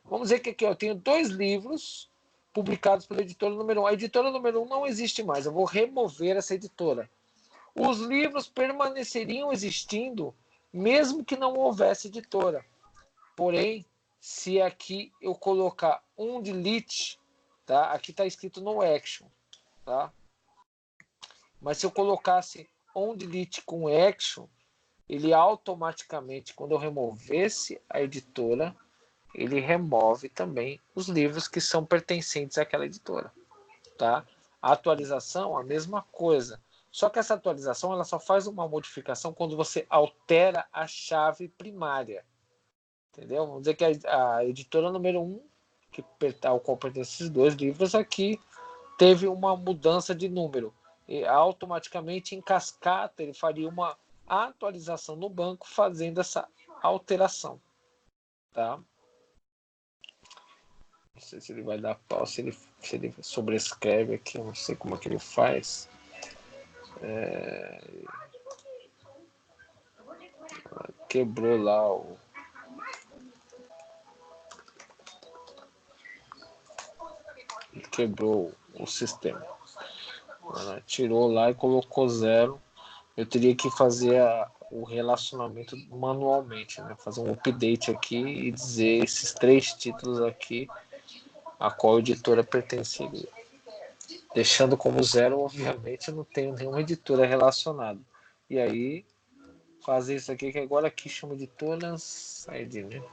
Vamos dizer que aqui eu tenho 2 livros publicados pela editora número 1. A editora número 1 não existe mais, eu vou remover essa editora. Os livros permaneceriam existindo mesmo que não houvesse editora. Porém, se aqui eu colocar um delete, tá? Aqui está escrito no action, tá? Mas se eu colocasse on delete com action, ele automaticamente, quando eu removesse a editora, ele remove também os livros que são pertencentes àquela editora, tá? A atualização, a mesma coisa. Só que essa atualização ela só faz uma modificação quando você altera a chave primária. Entendeu? Vamos dizer que a editora número 1, ao qual pertence esses 2 livros aqui, teve uma mudança de número. E automaticamente, em cascata, ele faria uma atualização no banco fazendo essa alteração. Tá? Não sei se ele vai dar pau, se ele sobrescreve aqui, eu não sei como é que ele faz. Quebrou lá o... Quebrou o sistema. Ela tirou lá e colocou 0. Eu teria que fazer o relacionamento manualmente, né? Fazer um update aqui e dizer esses 3 títulos aqui a qual editora pertenceria. Deixando como 0, obviamente, eu não tenho nenhuma editora relacionada. E aí, fazer isso aqui, que agora aqui chama editoras ID, né?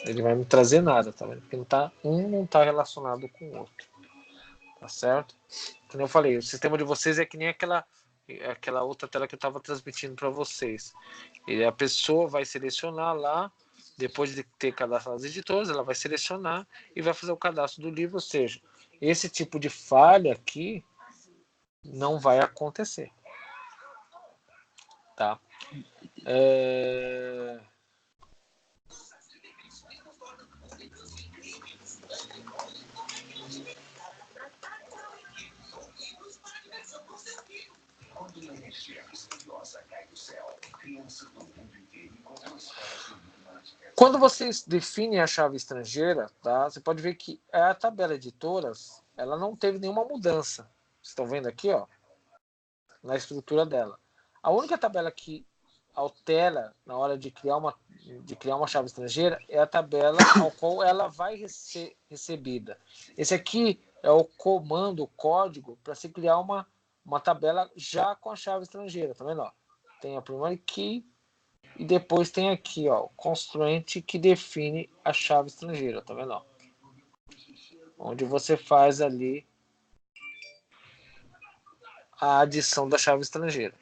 Ele vai me trazer nada, tá vendo? Porque não tá relacionado com o outro. Tá certo? Como eu falei, o sistema de vocês é que nem aquela outra tela que eu estava transmitindo para vocês. E a pessoa vai selecionar lá, depois de ter cadastrado as editoras, ela vai selecionar e vai fazer o cadastro do livro. Ou seja, esse tipo de falha aqui não vai acontecer. Tá? Quando vocês definem a chave estrangeira, tá? Você pode ver que a tabela editoras, ela não teve nenhuma mudança. Vocês estão vendo aqui, ó, na estrutura dela. A única tabela que altera na hora de criar uma chave estrangeira é a tabela ao qual ela vai ser recebida. Esse aqui é o comando, o código, para se criar uma tabela já com a chave estrangeira, tá vendo? Ó? Tem a primary key e depois tem aqui, ó, o constraint que define a chave estrangeira, tá vendo? Ó? Onde você faz ali a adição da chave estrangeira.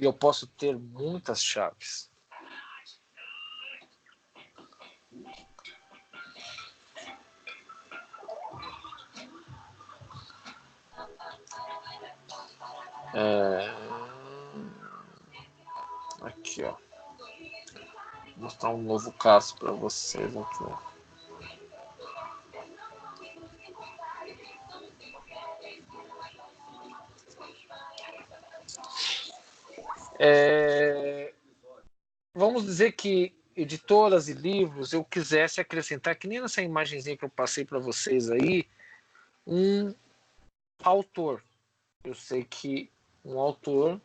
E eu posso ter muitas chaves. Aqui, ó. Vou mostrar um novo caso para vocês aqui, ó. Vamos dizer que editoras e livros eu quisesse acrescentar, que nem nessa imagenzinha que eu passei para vocês aí, um autor. Eu sei que um autor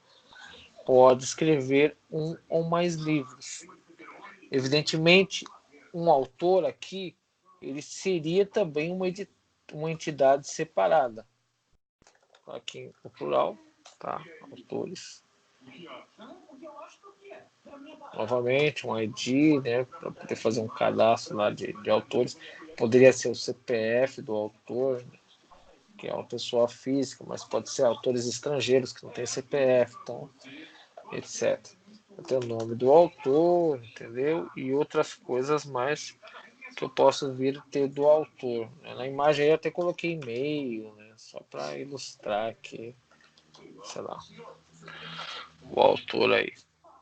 pode escrever um ou mais livros. Evidentemente, um autor aqui, ele seria também uma entidade separada. Aqui no plural, tá? Autores. Novamente, um ID, né? Para poder fazer um cadastro lá de autores. Poderia ser o CPF do autor, que é uma pessoa física, mas pode ser autores estrangeiros que não tem CPF, então, etc. Tem o nome do autor, entendeu? E outras coisas mais que eu posso vir ter do autor. Na imagem aí eu até coloquei e-mail, né? Só para ilustrar aqui, sei lá, o autor aí,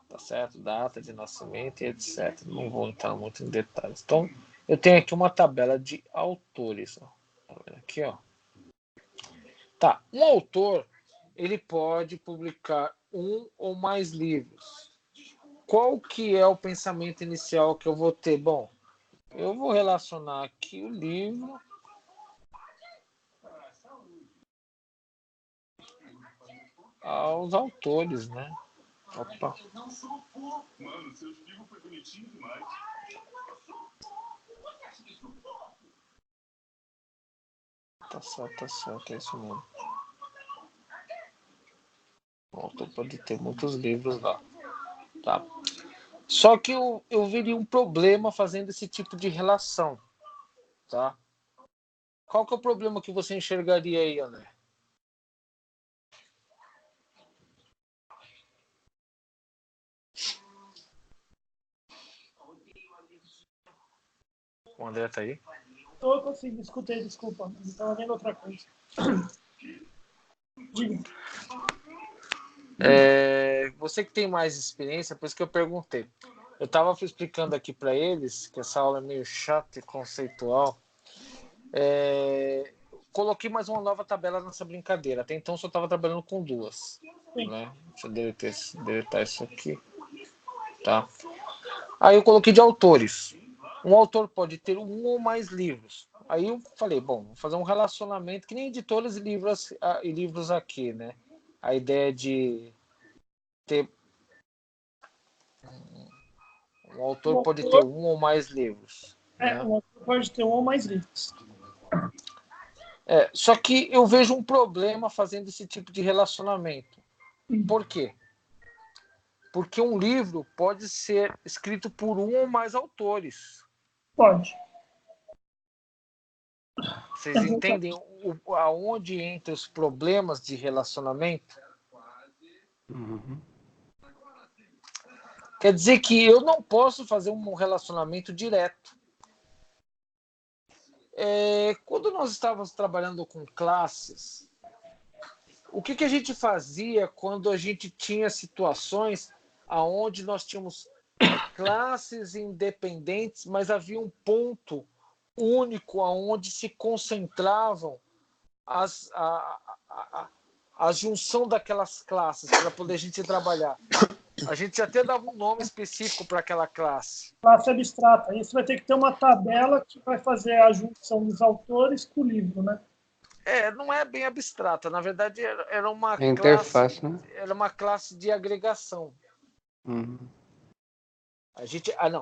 tá certo? Data de nascimento e etc. Não vou entrar muito em detalhes. Então, eu tenho aqui uma tabela de autores, ó. Tá vendo aqui, ó? Tá, um autor, ele pode publicar um ou mais livros. Qual que é o pensamento inicial que eu vou ter? Bom, eu vou relacionar aqui o livro aos autores, né? Opa. Tá certo, é isso mesmo. O autor pode ter muitos livros lá. Tá. Só que eu veria um problema fazendo esse tipo de relação, tá? Qual que é o problema que você enxergaria aí, André? O André tá aí? Tô conseguindo, escutei, desculpa. Estava vendo outra coisa. Diga. Você que tem mais experiência, por isso que eu perguntei. Eu estava explicando aqui para eles que essa aula é meio chata e conceitual. Coloquei mais uma nova tabela nessa brincadeira. Até então só estava trabalhando com duas. Né? Deixa eu deletar isso aqui. Tá? Aí eu coloquei de autores. Um autor pode ter um ou mais livros. Aí eu falei, bom, vou fazer um relacionamento que nem editores e livros aqui, né? A ideia de ter um autor pode ter um ou mais livros. Né? Um autor pode ter um ou mais livros. Só que eu vejo um problema fazendo esse tipo de relacionamento. Por quê? Porque um livro pode ser escrito por um ou mais autores. Pode. Vocês entendem aonde entra os problemas de relacionamento? Uhum. Quer dizer que eu não posso fazer um relacionamento direto. Quando nós estávamos trabalhando com classes, o que a gente fazia quando a gente tinha situações onde nós tínhamos classes independentes, mas havia um ponto único onde se concentravam a junção daquelas classes para poder a gente trabalhar. A gente até dava um nome específico para aquela classe. Classe abstrata. Aí você vai ter que ter uma tabela que vai fazer a junção dos autores com o livro, né? Não é bem abstrata. Na verdade, era uma interface, classe, né? era uma classe de agregação. Uhum. A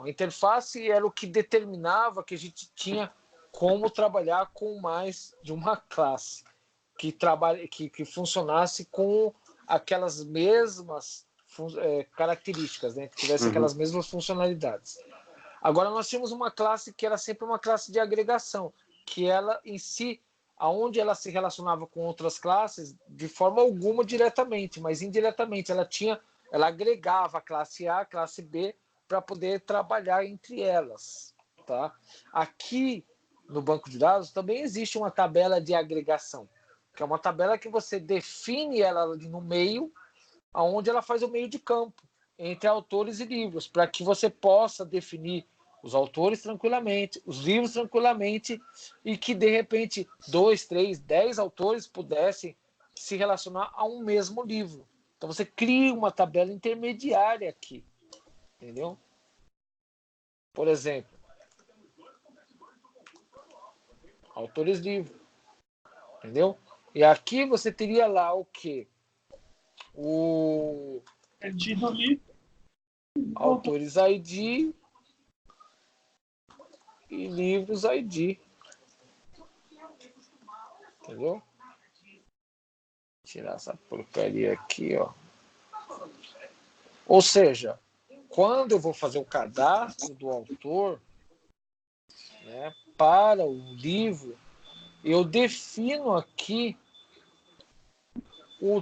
interface era o que determinava que a gente tinha como trabalhar com mais de uma classe que funcionasse com aquelas mesmas características, né? Que tivesse aquelas mesmas funcionalidades. Agora nós tínhamos uma classe que era sempre uma classe de agregação, que ela em si, aonde ela se relacionava com outras classes, de forma alguma diretamente, mas indiretamente, ela tinha ela agregava a classe A, a classe B, para poder trabalhar entre elas. Tá? Aqui no banco de dados também existe uma tabela de agregação, que é uma tabela que você define ela ali no meio, aonde ela faz o meio de campo entre autores e livros, para que você possa definir os autores tranquilamente, os livros tranquilamente, e que de repente 2, 3, 10 autores pudessem se relacionar a um mesmo livro. Então você cria uma tabela intermediária aqui, entendeu? Por exemplo, autores livro, entendeu? E aqui você teria lá o quê? O Perdido ali. autores ID e livros ID, entendeu? Tirar essa porcaria aqui, ó. Ou seja, quando eu vou fazer o cadastro do autor, né, para o livro, eu defino aqui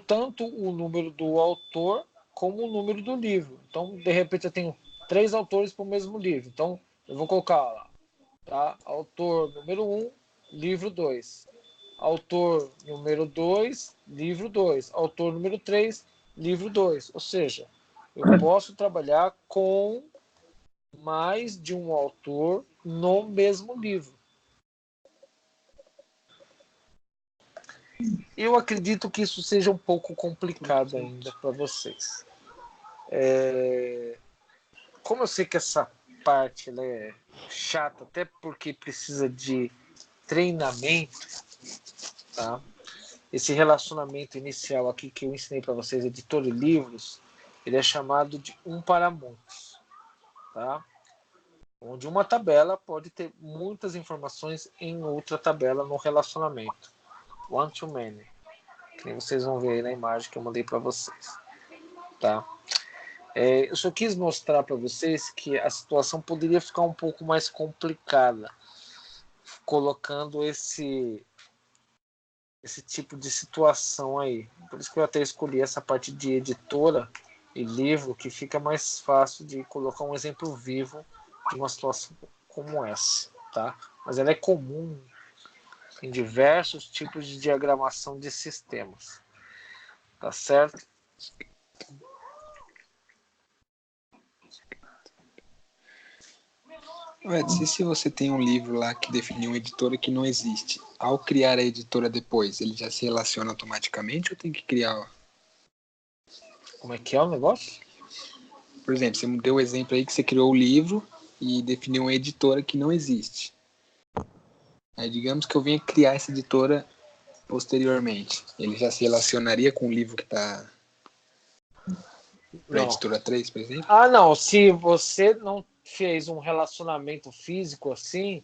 tanto o número do autor como o número do livro. Então, de repente, eu tenho 3 autores para o mesmo livro. Então, eu vou colocar lá, tá? Autor número 1, livro 2. Autor número 2, livro 2. Autor número 3, livro 2. Ou seja, eu posso trabalhar com mais de um autor no mesmo livro. Eu acredito que isso seja um pouco complicado ainda para vocês. Como eu sei que essa parte ela é chata, até porque precisa de treinamento, tá? Esse relacionamento inicial aqui que eu ensinei para vocês, editor de livros, ele é chamado de um para muitos, tá? Onde uma tabela pode ter muitas informações em outra tabela no relacionamento. One to many. Que nem vocês vão ver aí na imagem que eu mandei para vocês. Tá? Eu só quis mostrar para vocês que a situação poderia ficar um pouco mais complicada, colocando esse tipo de situação aí. Por isso que eu até escolhi essa parte de editora e livro, que fica mais fácil de colocar um exemplo vivo de uma situação como essa. Tá? Mas ela é comum em diversos tipos de diagramação de sistemas. Tá certo? Edson, e se você tem um livro lá que definiu uma editora que não existe, ao criar a editora depois, ele já se relaciona automaticamente ou tem que criar? Como é que é o negócio? Por exemplo, você me deu o exemplo aí que você criou o livro e definiu uma editora que não existe. Aí digamos que eu venha criar essa editora posteriormente. Ele já se relacionaria com o livro que está para a Não. editora 3, por exemplo? Ah, não. Se você não fez um relacionamento físico assim,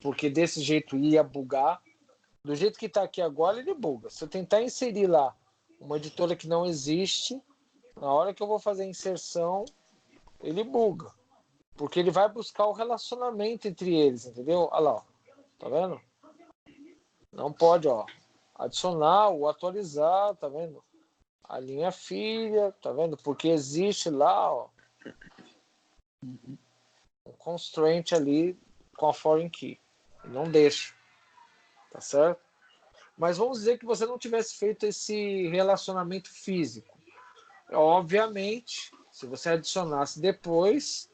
porque desse jeito ia bugar, do jeito que está aqui agora, ele buga. Se eu tentar inserir lá uma editora que não existe, na hora que eu vou fazer a inserção, ele buga. Porque ele vai buscar o relacionamento entre eles, entendeu? Olha lá, ó. Tá vendo? Não pode, ó. Adicionar ou atualizar, tá vendo? A linha filha, tá vendo? Porque existe lá, ó, um constraint ali com a foreign key. Não deixa, tá certo? Mas vamos dizer que você não tivesse feito esse relacionamento físico. Obviamente, se você adicionasse depois,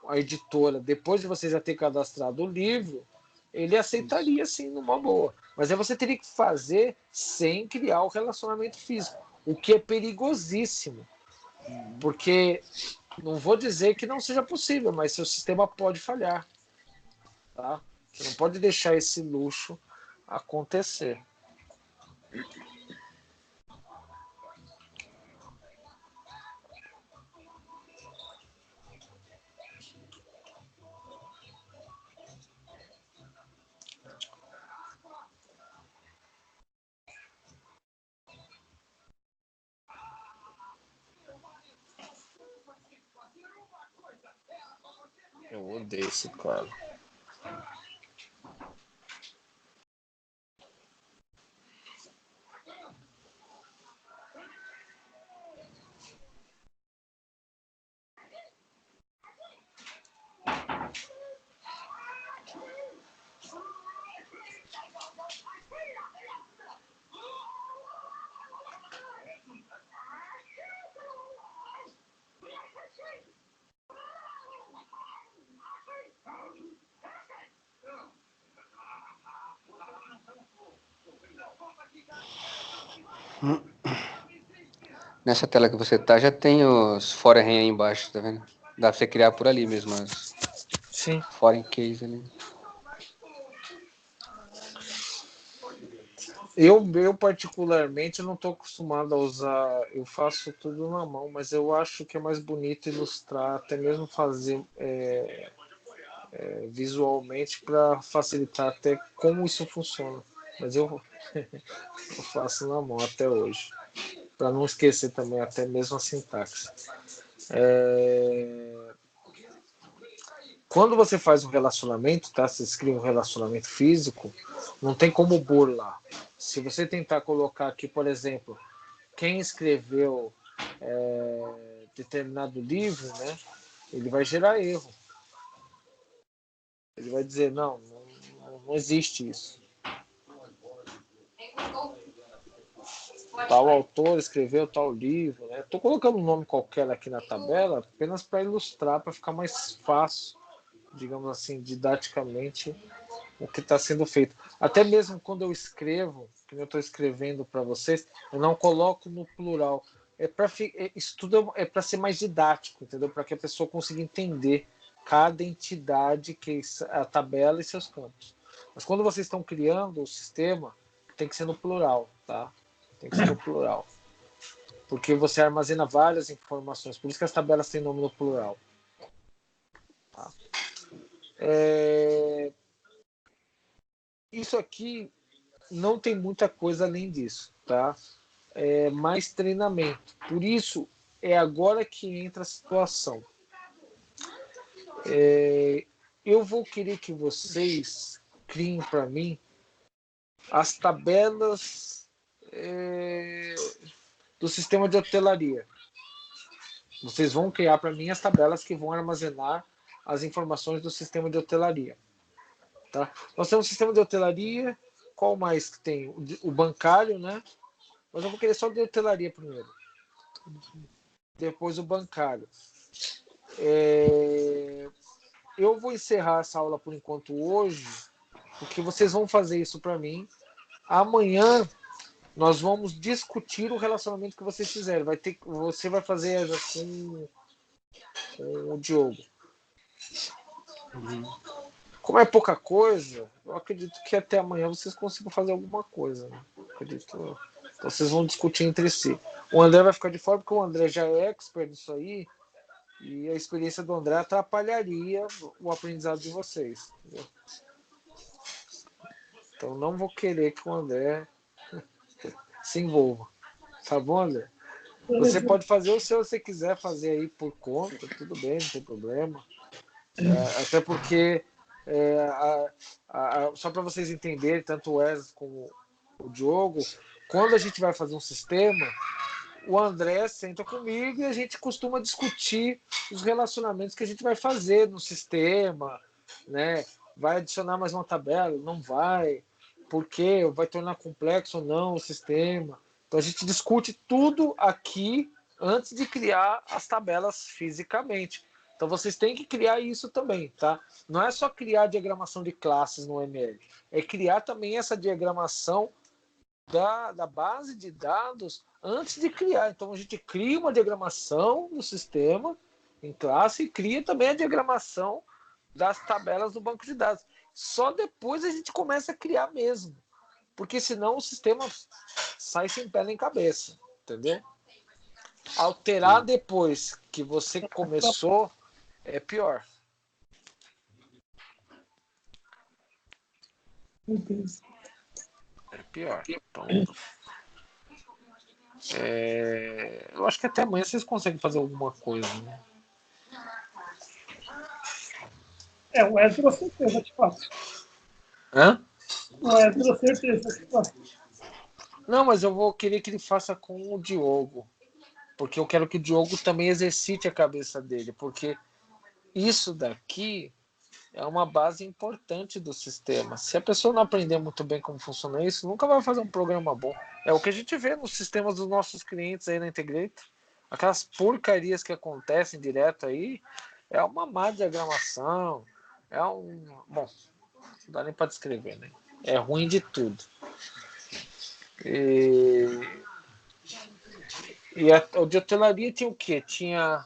a editora, depois de você já ter cadastrado o livro, ele aceitaria sim numa boa. Mas aí você teria que fazer sem criar o relacionamento físico, o que é perigosíssimo. Porque não vou dizer que não seja possível, mas seu sistema pode falhar. Tá? Você não pode deixar esse luxo acontecer. Eu odeio esse cara. Nessa tela que você tá, já tem os foreign aí embaixo, tá vendo? Dá pra você criar por ali mesmo, as Sim. foreign keys ali. Eu particularmente não estou acostumado a usar, eu faço tudo na mão, mas eu acho que é mais bonito ilustrar, até mesmo fazer visualmente para facilitar até como isso funciona. Mas eu faço na mão até hoje, para não esquecer também até mesmo a sintaxe. Quando você faz um relacionamento, tá? Você escreve um relacionamento físico, não tem como burlar. Se você tentar colocar aqui, por exemplo, quem escreveu determinado livro, né? Ele vai gerar erro. Ele vai dizer, não existe isso. Tal autor escreveu tal livro, né? Estou colocando um nome qualquer aqui na tabela apenas para ilustrar, para ficar mais fácil, digamos assim, didaticamente, o que está sendo feito. Até mesmo quando eu escrevo, que eu estou escrevendo para vocês, eu não coloco no plural. Isso tudo é para ser mais didático, entendeu? Para que a pessoa consiga entender cada entidade, que é a tabela e seus campos. Mas quando vocês estão criando o sistema, tem que ser no plural, tá? Tem que ser no plural. Porque você armazena várias informações. Por isso que as tabelas têm nome no plural. Tá? Isso aqui não tem muita coisa além disso, tá? É mais treinamento. Por isso, é agora que entra a situação. Eu vou querer que vocês criem para mim as tabelas do sistema de hotelaria. Vocês vão criar para mim as tabelas que vão armazenar as informações do sistema de hotelaria. Tá? Nós temos um sistema de hotelaria. Qual mais que tem? O bancário, né? Mas eu vou querer só de hotelaria primeiro. Depois o bancário. Eu vou encerrar essa aula por enquanto hoje, porque vocês vão fazer isso para mim. Amanhã nós vamos discutir o relacionamento que vocês fizeram. Você vai fazer assim com o Diogo. Como é pouca coisa, eu acredito que até amanhã vocês consigam fazer alguma coisa. Né? Acredito. Então, vocês vão discutir entre si. O André vai ficar de fora, porque o André já é expert nisso aí, e a experiência do André atrapalharia o aprendizado de vocês. Entendeu? Então não vou querer que o André se envolva. Tá bom, André? Você pode fazer o seu, se você quiser fazer aí por conta, tudo bem, não tem problema. Até porque, só para vocês entenderem, tanto o Wesley como o Diogo, quando a gente vai fazer um sistema, o André senta comigo e a gente costuma discutir os relacionamentos que a gente vai fazer no sistema, né? Vai adicionar mais uma tabela? Não vai? Por quê? Vai tornar complexo ou não o sistema? Então a gente discute tudo aqui antes de criar as tabelas fisicamente. Então vocês têm que criar isso também, tá? Não é só criar a diagramação de classes no ML, é criar também essa diagramação da base de dados antes de criar. Então a gente cria uma diagramação no sistema em classe e cria também a diagramação das tabelas do banco de dados. Só depois a gente começa a criar mesmo, porque senão o sistema sai sem pé nem cabeça, entendeu? Alterar depois que você começou é pior. É pior. Então, eu acho que até amanhã vocês conseguem fazer alguma coisa, né? O Ezra, certeza que faço. Hã? O Ezra, certeza que faço. Não, mas eu vou querer que ele faça com o Diogo. Porque eu quero que o Diogo também exercite a cabeça dele. Porque isso daqui é uma base importante do sistema. Se a pessoa não aprender muito bem como funciona isso, nunca vai fazer um programa bom. É o que a gente vê nos sistemas dos nossos clientes aí na Integrator. Aquelas porcarias que acontecem direto aí, é uma má diagramação, bom, não dá nem para descrever, né? É ruim de tudo. E o de hotelaria tinha o quê? Tinha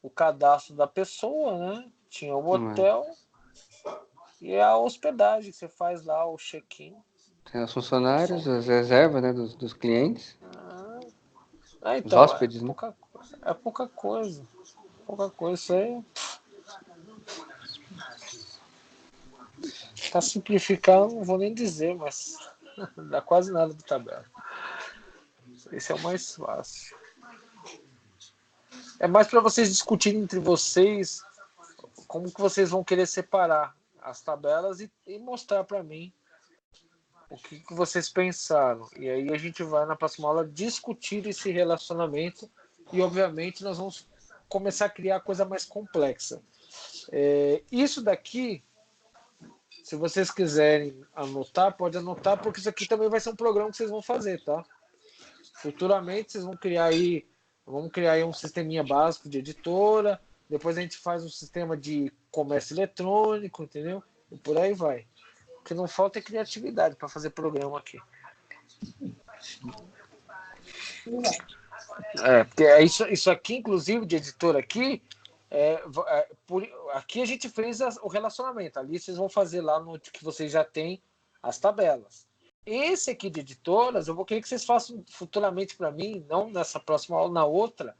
o cadastro da pessoa, né? Tinha o hotel e a hospedagem. Você faz lá o check-in. Tem os funcionários, as reservas, né, dos clientes, os Então, hóspedes, né? é pouca coisa. Pouca coisa. Isso aí tá simplificando, não vou nem dizer, mas dá quase nada de tabela. Esse é o mais fácil. É mais para vocês discutirem entre vocês como que vocês vão querer separar as tabelas e mostrar para mim o que vocês pensaram. E aí a gente vai na próxima aula discutir esse relacionamento e, obviamente, nós vamos começar a criar coisa mais complexa. Isso daqui, se vocês quiserem anotar, pode anotar, porque isso aqui também vai ser um programa que vocês vão fazer, tá? Futuramente vocês vão criar aí, vamos criar aí um sisteminha básico de editora, depois a gente faz um sistema de comércio eletrônico, entendeu? E por aí vai. O que não falta é criatividade para fazer programa aqui. Porque isso aqui, inclusive, de editor aqui, aqui a gente fez o relacionamento. Ali vocês vão fazer lá no que vocês já têm as tabelas. Esse aqui de editoras, eu vou querer que vocês façam futuramente para mim, não nessa próxima aula, na outra,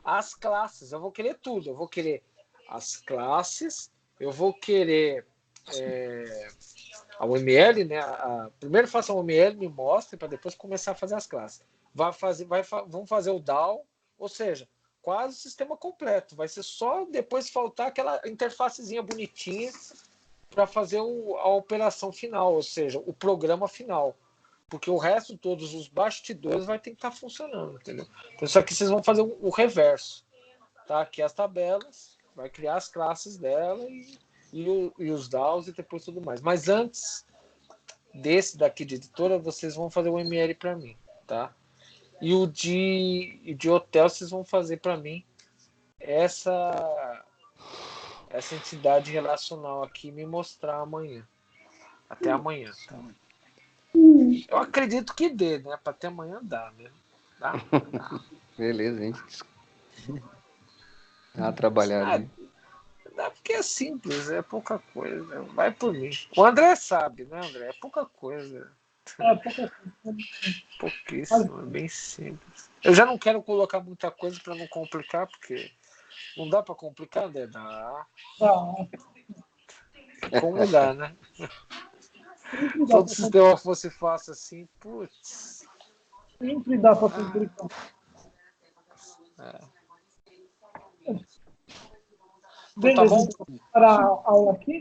as classes. Eu vou querer tudo. Eu vou querer as classes, eu vou querer a UML, né? Primeiro faça a UML, me mostre, para depois começar a fazer as classes. Vamos fazer o DAO, ou seja, quase o sistema completo. Vai ser só depois faltar aquela interfacezinha bonitinha para fazer a operação final, ou seja, o programa final. Porque o resto, todos os bastidores, vai ter que estar funcionando, entendeu? Então, isso aqui vocês vão fazer o reverso. Tá? Aqui as tabelas, vai criar as classes dela e os DAOs e depois tudo mais. Mas antes desse daqui de editora, vocês vão fazer o ML para mim, tá? E o de hotel, vocês vão fazer para mim essa entidade relacional aqui me mostrar amanhã. Até amanhã. Tá? Eu acredito que dê, né? Para até amanhã dá, né? Dá? Beleza, gente. Dá uma trabalhada aí. Dá porque é simples, é pouca coisa. Vai por mim. O André sabe, né, André? É pouca coisa. Pouquíssimo, é bem simples. Eu já não quero colocar muita coisa para não complicar, porque não dá para complicar, né? Dá. Como dá, né? Se todo sistema fosse fácil assim, putz. Sempre dá para complicar. Então, tá bom? Para a aula aqui?